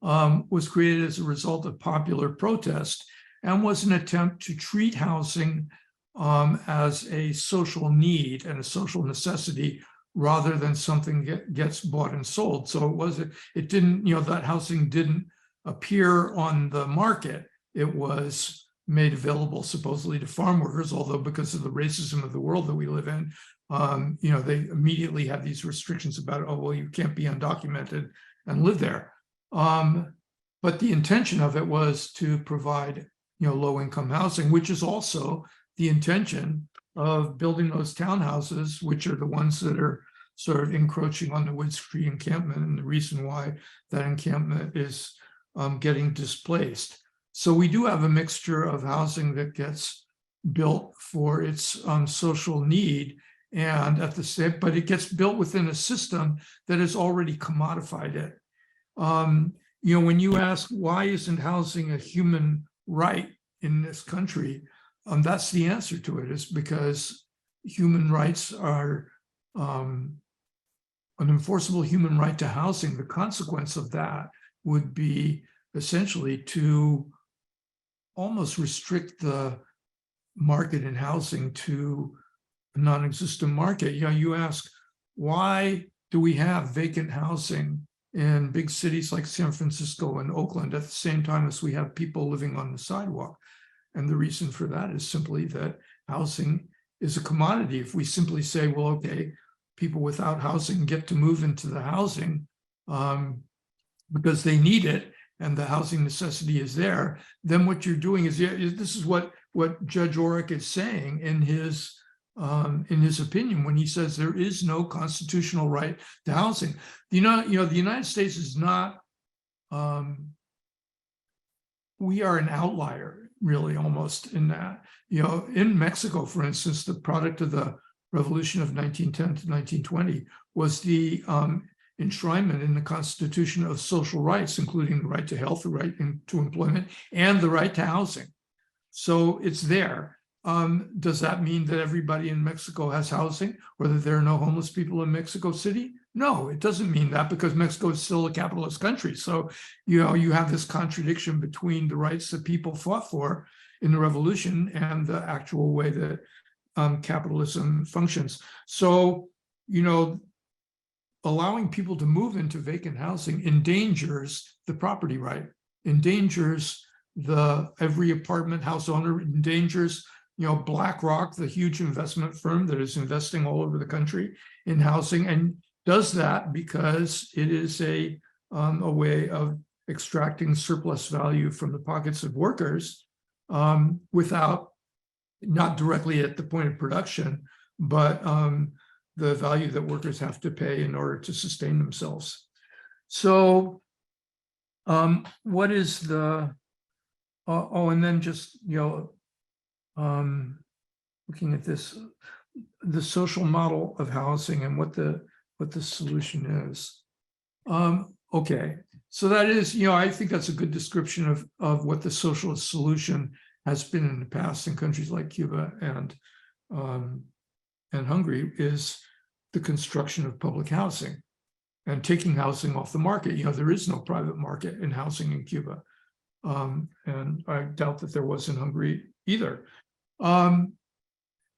was created as a result of popular protest and was an attempt to treat housing as a social need and a social necessity rather than something that gets bought and sold. So it didn't, that housing didn't appear on the market. It was made available supposedly to farm workers, although because of the racism of the world that we live in, they immediately have these restrictions about, oh, well, you can't be undocumented and live there. But the intention of it was to provide, low-income housing, which is also the intention of building those townhouses, which are the ones that are sort of encroaching on the Wood Street encampment, and the reason why that encampment is getting displaced. So we do have a mixture of housing that gets built for its social need, and at the same, but it gets built within a system that has already commodified it. When you ask why isn't housing a human right in this country, that's the answer to it, is because human rights are an enforceable human right to housing. The consequence of that would be essentially to almost restrict the market in housing to a non-existent market. You ask, why do we have vacant housing in big cities like San Francisco and Oakland at the same time as we have people living on the sidewalk? And the reason for that is simply that housing is a commodity. If we simply say, well, okay, people without housing get to move into the housing because they need it and the housing necessity is there, then what you're doing is, this is what Judge Orrick is saying in his opinion when he says there is no constitutional right to housing. The United States is not, we are an outlier, really, almost in that. In Mexico, for instance, the product of the revolution of 1910 to 1920 was the enshrinement in the Constitution of social rights, including the right to health, the right to employment, and the right to housing. So it's there. Does that mean that everybody in Mexico has housing, or that there are no homeless people in Mexico City? No, it doesn't mean that, because Mexico is still a capitalist country. So, you have this contradiction between the rights that people fought for in the revolution and the actual way that capitalism functions. So, allowing people to move into vacant housing endangers the property right, endangers every apartment house owner, endangers BlackRock, the huge investment firm that is investing all over the country in housing, and does that because it is a way of extracting surplus value from the pockets of workers without, not directly at the point of production, but the value that workers have to pay in order to sustain themselves. So what is the, and then just, looking at this, the social model of housing and what the solution is. Okay, so that is, I think that's a good description of what the socialist solution has been in the past in countries like Cuba and Hungary, is the construction of public housing and taking housing off the market. There is no private market in housing in Cuba. And I doubt that there was in Hungary either. And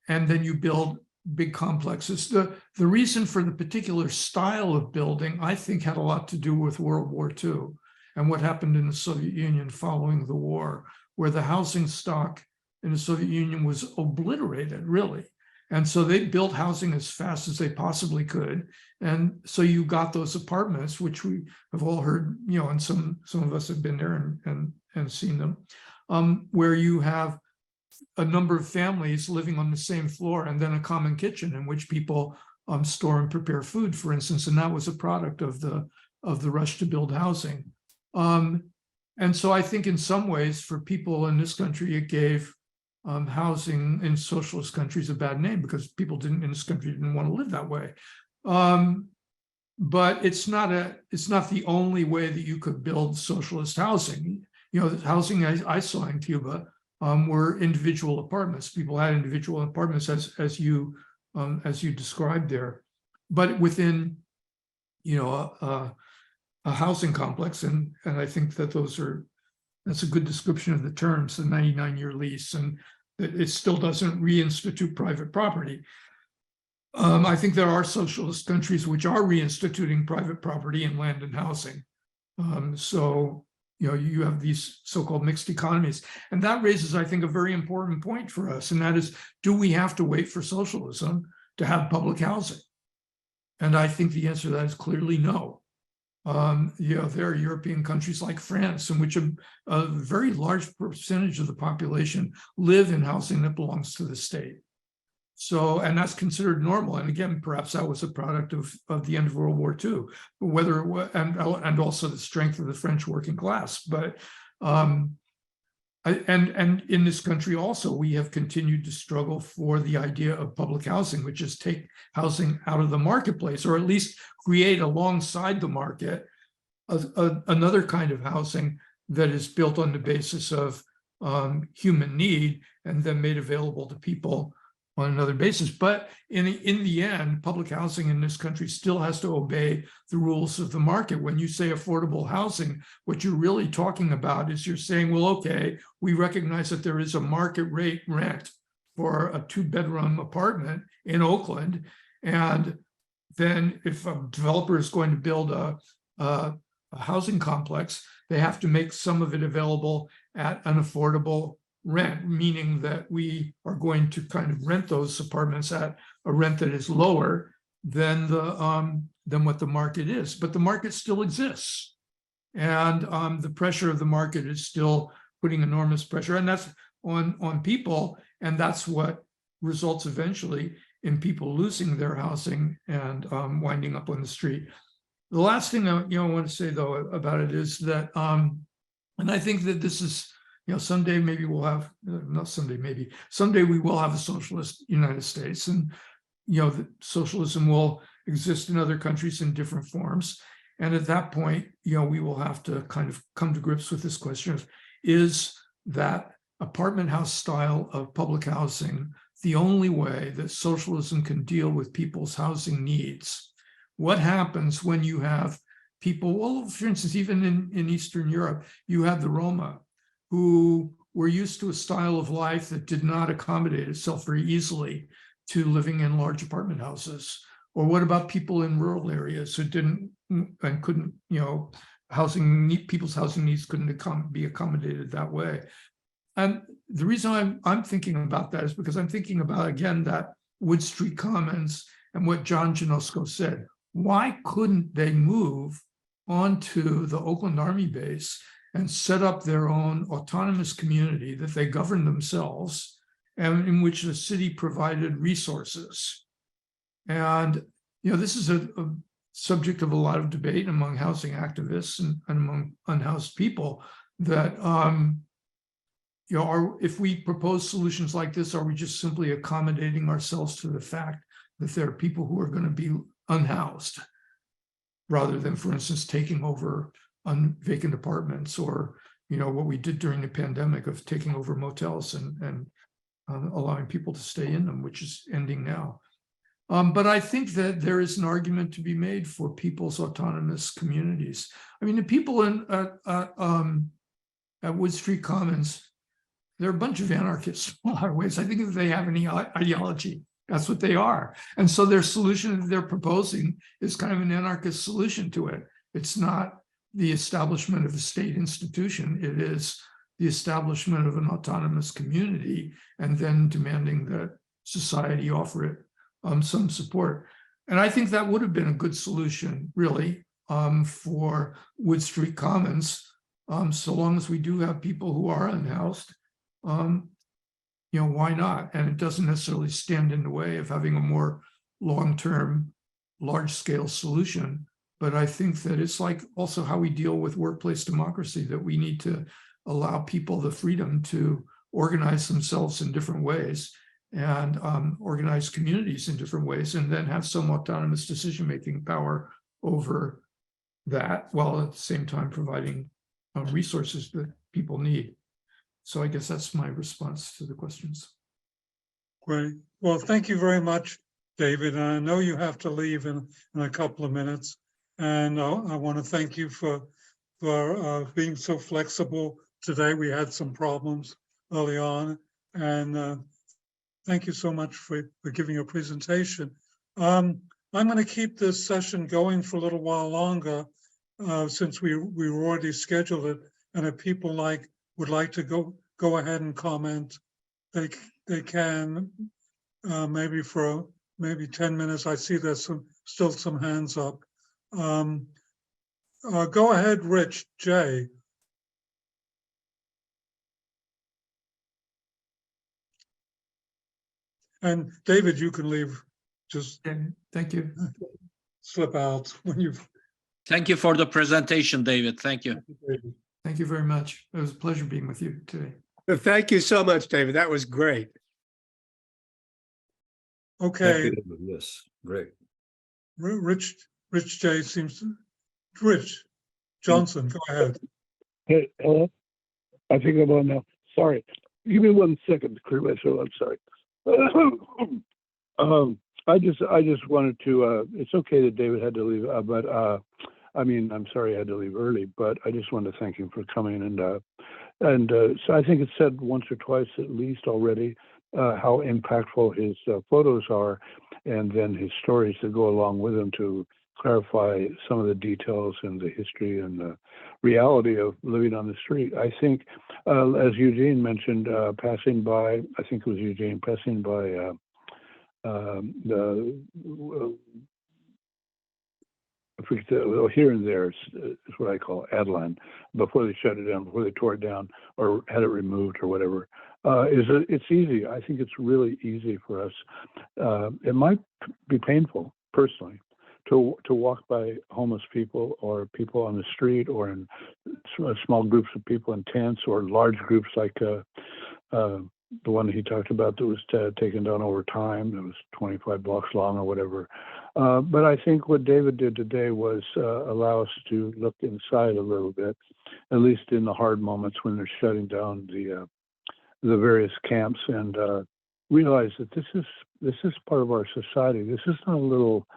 then you build big complexes. The reason for the particular style of building, I think, had a lot to do with World War II and what happened in the Soviet Union following the war, where the housing stock in the Soviet Union was obliterated, really. And so they built housing as fast as they possibly could. And so you got those apartments, which we have all heard, and some of us have been there and seen them, where you have a number of families living on the same floor and then a common kitchen in which people store and prepare food, for instance. And that was a product of the rush to build housing. And so I think in some ways for people in this country, it gave housing in socialist countries a bad name, because people in this country didn't want to live that way. But it's not the only way that you could build socialist housing. The housing I saw in Cuba were individual apartments. People had individual apartments as you described there. but within, you know, a housing complex, and I think that that's a good description of the terms, the 99-year lease, and that it still doesn't reinstitute private property. I think there are socialist countries which are reinstituting private property in land and housing. So, you know, you have these so-called mixed economies, and that raises, I think, a very important point for us, and that is, do we have to wait for socialism to have public housing? And I think the answer to that is clearly no. You know, there are European countries like France in which a very large percentage of the population live in housing that belongs to the state. So, and that's considered normal. And again, perhaps that was a product of the end of World War II, whether it was, and also the strength of the French working class. But and in this country also, we have continued to struggle for the idea of public housing, which is take housing out of the marketplace, or at least create alongside the market another kind of housing that is built on the basis of human need and then made available to people on another basis. But in the end, public housing in this country still has to obey the rules of the market. When you say affordable housing, what you're really talking about is you're saying, well, okay, we recognize that there is a market rate rent for a 2-bedroom apartment in Oakland. And then if a developer is going to build a housing complex, they have to make some of it available at an affordable rent, meaning that we are going to kind of rent those apartments at a rent that is lower than what the market is. But the market still exists, and the pressure of the market is still putting enormous pressure, and that's on people, and that's what results eventually in people losing their housing and winding up on the street. The last thing I want to say though about it is that, and I think that this is, someday maybe we'll have, not someday, maybe someday we will have a socialist United States, and the socialism will exist in other countries in different forms. And at that point, we will have to kind of come to grips with this question of, is that apartment house style of public housing the only way that socialism can deal with people's housing needs? What happens when you have people, well, for instance, even in Eastern Europe, you have the Roma, who were used to a style of life that did not accommodate itself very easily to living in large apartment houses? Or what about people in rural areas who didn't and couldn't, people's housing needs couldn't be accommodated that way? And the reason I'm thinking about that is because I'm thinking about, again, that Wood Street Commons and what John Janosko said. Why couldn't they move onto the Oakland Army base and set up their own autonomous community that they governed themselves, and in which the city provided resources? And this is a subject of a lot of debate among housing activists and among unhoused people, that if we propose solutions like this, are we just simply accommodating ourselves to the fact that there are people who are going to be unhoused, rather than, for instance, taking over vacant apartments, or what we did during the pandemic of taking over motels and allowing people to stay in them, which is ending now. But I think that there is an argument to be made for people's autonomous communities. I mean, the people at Wood Street Commons, they're a bunch of anarchists in a lot of ways. I think if they have any ideology, that's what they are. And so their solution that they're proposing is kind of an anarchist solution to it. It's not the establishment of a state institution. It is the establishment of an autonomous community, and then demanding that society offer it some support. And I think that would have been a good solution, really, for Wood Street Commons, so long as we do have people who are unhoused. Why not? And it doesn't necessarily stand in the way of having a more long-term, large-scale solution. But I think that it's like also how we deal with workplace democracy, that we need to allow people the freedom to organize themselves in different ways, and organize communities in different ways, and then have some autonomous decision-making power over that, while at the same time providing resources that people need. So I guess that's my response to the questions. Great. Well, thank you very much. David, and I know you have to leave in a couple of minutes. And I want to thank you for being so flexible today. We had some problems early on, and thank you so much for giving your presentation. I'm going to keep this session going for a little while longer since we were already scheduled it. And if people would like to go ahead and comment, they can maybe for maybe 10 minutes. I see there's still some hands up. Go ahead, Rich, Jay. And David, you can leave, just Thank you. slip out when you've. Thank you for the presentation, David. Thank you. Thank you very much. It was a pleasure being with you today. Thank you so much, David. That was great. Okay, Yes, great. Rich J seems to, Rich Johnson, go ahead. Hey, hello? I think I'm on now. Sorry. Give me 1 second to clear my throat. I'm sorry. I just wanted to, it's okay that David had to leave, but I mean, I'm sorry I had to leave early, but I just wanted to thank him for coming. And so I think it's said once or twice at least already how impactful his photos are, and then his stories that go along with them to clarify some of the details and the history and the reality of living on the street. I think, as Eugene mentioned, passing by, I think it was Eugene, passing by here and there is what I call Adeline, before they shut it down, before they tore it down or had it removed or whatever. It's easy. I think it's really easy for us. It might be painful personally to walk by homeless people or people on the street or in small groups of people in tents or large groups like the one he talked about that was taken down over time. It was 25 blocks long or whatever. But I think what David did today was allow us to look inside a little bit, at least in the hard moments when they're shutting down the various camps, and realize that this is part of our society. This is not a little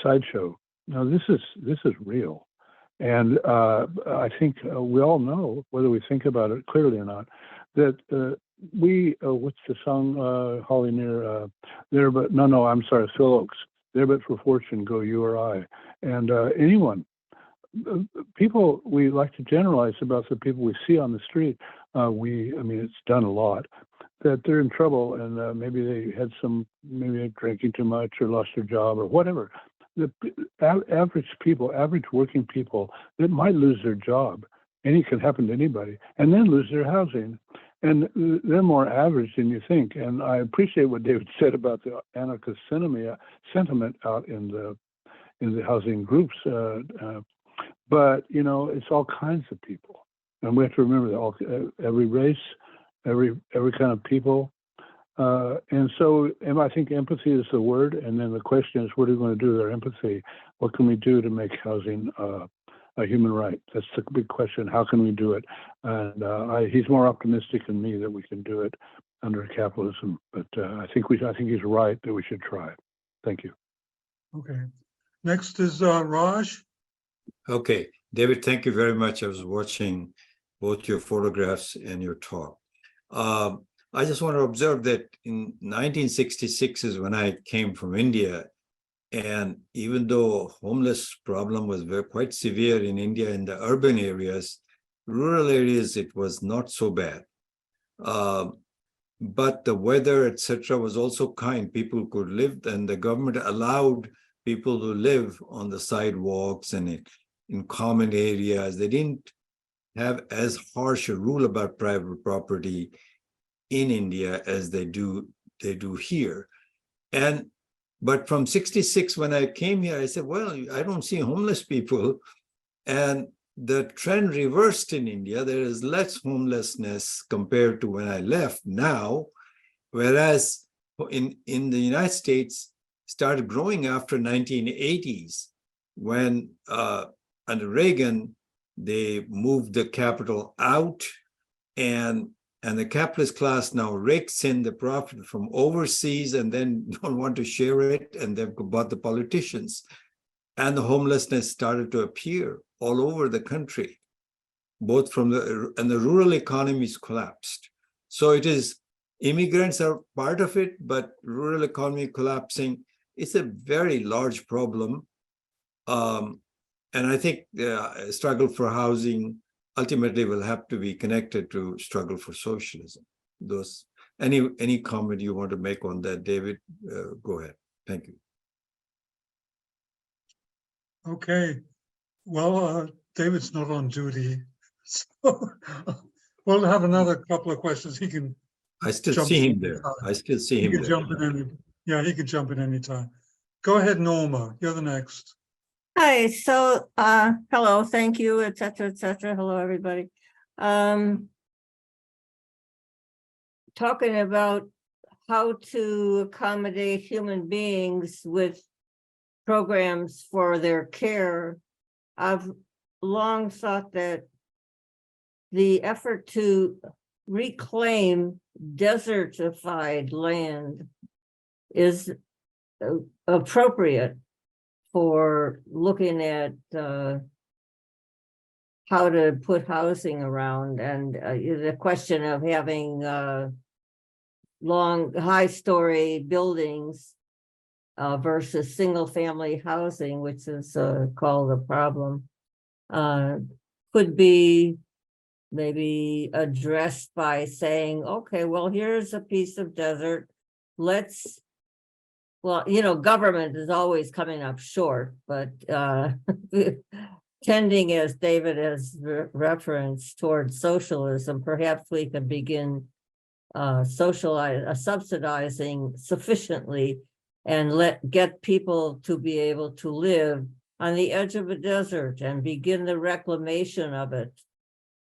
sideshow. No, this is real. And I think we all know, whether we think about it clearly or not, that what's the song, Holly Near, there but, no, I'm sorry, Phil Oaks, there but for fortune go you or I. And anyone, people, we like to generalize about the people we see on the street. I mean, it's done a lot, that they're in trouble and maybe they had maybe they're drinking too much or lost their job or whatever. The average people, average working people that might lose their job, and it can happen to anybody, and then lose their housing. And they're more average than you think. And I appreciate what David said about the anarchist sentiment out in the housing groups. But, you know, it's all kinds of people. And we have to remember that every race, every kind of people. And so I think empathy is the word. And then the question is, what are we going to do with our empathy? What can we do to make housing a human right? That's the big question. How can we do it? And he's more optimistic than me that we can do it under capitalism. But I think he's right that we should try. Thank you. Okay. Next is Raj. Okay, David, thank you very much. I was watching both your photographs and your talk. I just want to observe that in 1966 is when I came from India. And even though homeless problem was quite severe in India in the urban areas, rural areas, it was not so bad. But the weather, etc., was also kind. People could live, and the government allowed people to live on the sidewalks and in common areas. They didn't have as harsh a rule about private property in India as they do here. But from 66, when I came here, I said, well, I don't see homeless people. And the trend reversed in India. There is less homelessness compared to when I left now, whereas in the United States started growing after 1980s, when under Reagan, they moved the capital out and And the capitalist class now rakes in the profit from overseas and then don't want to share it, and they've bought the politicians. And the homelessness started to appear all over the country, both from and the rural economies collapsed. So it is, immigrants are part of it, but rural economy collapsing, it's a very large problem. And I think the struggle for housing ultimately will have to be connected to struggle for socialism. Those, any comment you want to make on that, David? Go ahead. Thank you. Okay. Well, David's not on duty, so we'll have another couple of questions. He can. I still jump see in him there. anytime. I still see He him can there. jump in any. Yeah, he can jump in any time. Go ahead, Norma. You're the next. Hi, so hello, thank you, et cetera, et cetera. Hello, everybody. Talking about how to accommodate human beings with programs for their care. I've long thought that the effort to reclaim desertified land is appropriate for looking at how to put housing around, and the question of having long high-story buildings versus single-family housing, which is called a problem, could be maybe addressed by saying, okay, well, here's a piece of desert. Let's, well, you know, government is always coming up short, but tending, as David has referenced, towards socialism, perhaps we could begin subsidizing sufficiently and get people to be able to live on the edge of a desert and begin the reclamation of it.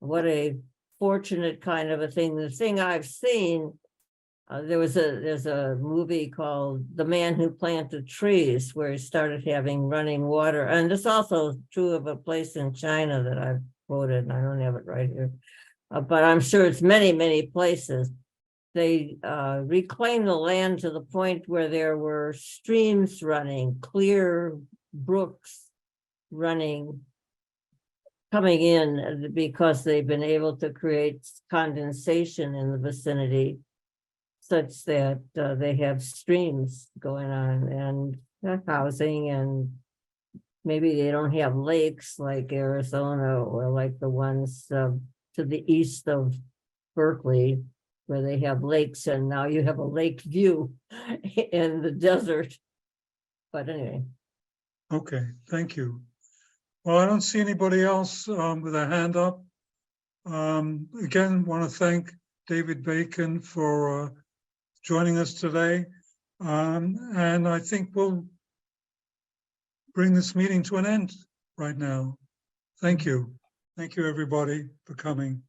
What a fortunate kind of a thing. The thing I've seen, there's a movie called The Man Who Planted Trees, where he started having running water. And this also is true of a place in China that I've quoted, and I don't have it right here. But I'm sure it's many, many places. They reclaimed the land to the point where there were streams running, clear brooks running, coming in because they've been able to create condensation in the vicinity such that they have streams going on and housing, and maybe they don't have lakes like Arizona or like the ones to the east of Berkeley, where they have lakes, and now you have a lake view in the desert. But anyway. Okay, thank you. Well, I don't see anybody else with a hand up. Again, want to thank David Bacon for joining us today. And I think we'll bring this meeting to an end right now. Thank you. Thank you, everybody, for coming.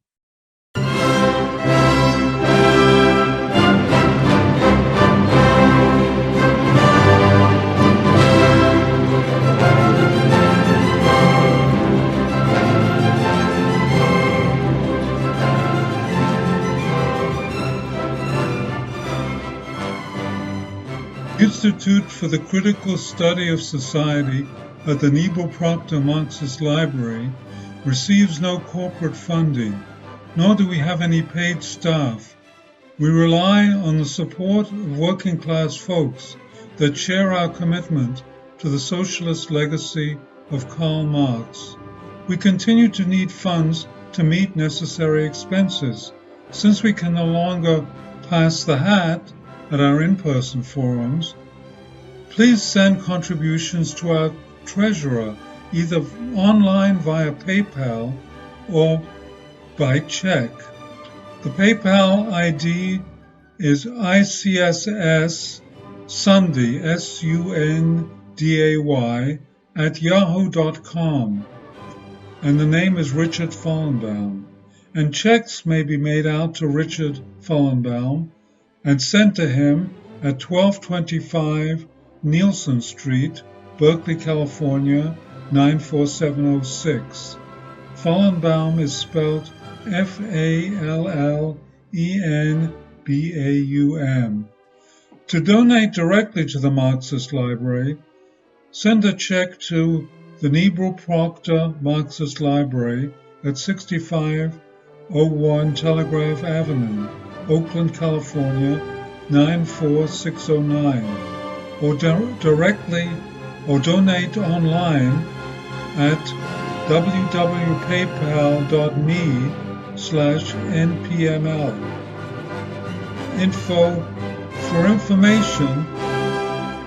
Institute for the Critical Study of Society at the Nebo Proctor Marxist Library receives no corporate funding, nor do we have any paid staff. We rely on the support of working class folks that share our commitment to the socialist legacy of Karl Marx. We continue to need funds to meet necessary expenses, since we can no longer pass the hat at our in-person forums. Please send contributions to our treasurer, either online via PayPal or by check. The PayPal ID is ICSS Sunday, SUNDAY, @yahoo.com. And the name is Richard Fallenbaum. And checks may be made out to Richard Fallenbaum and sent to him at 1225 Nielsen Street, Berkeley, California, 94706. Fallenbaum is spelled Fallenbaum, To donate directly to the Marxist Library, send a check to the Nebel Proctor Marxist Library at 6501 Telegraph Avenue, Oakland, California, 94609, or directly or donate online at www.paypal.me/npml. For information,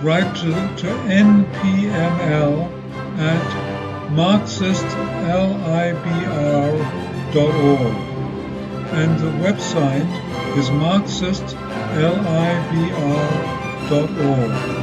write to npml at marxistlibr.org, and the website is marxistlibr.org.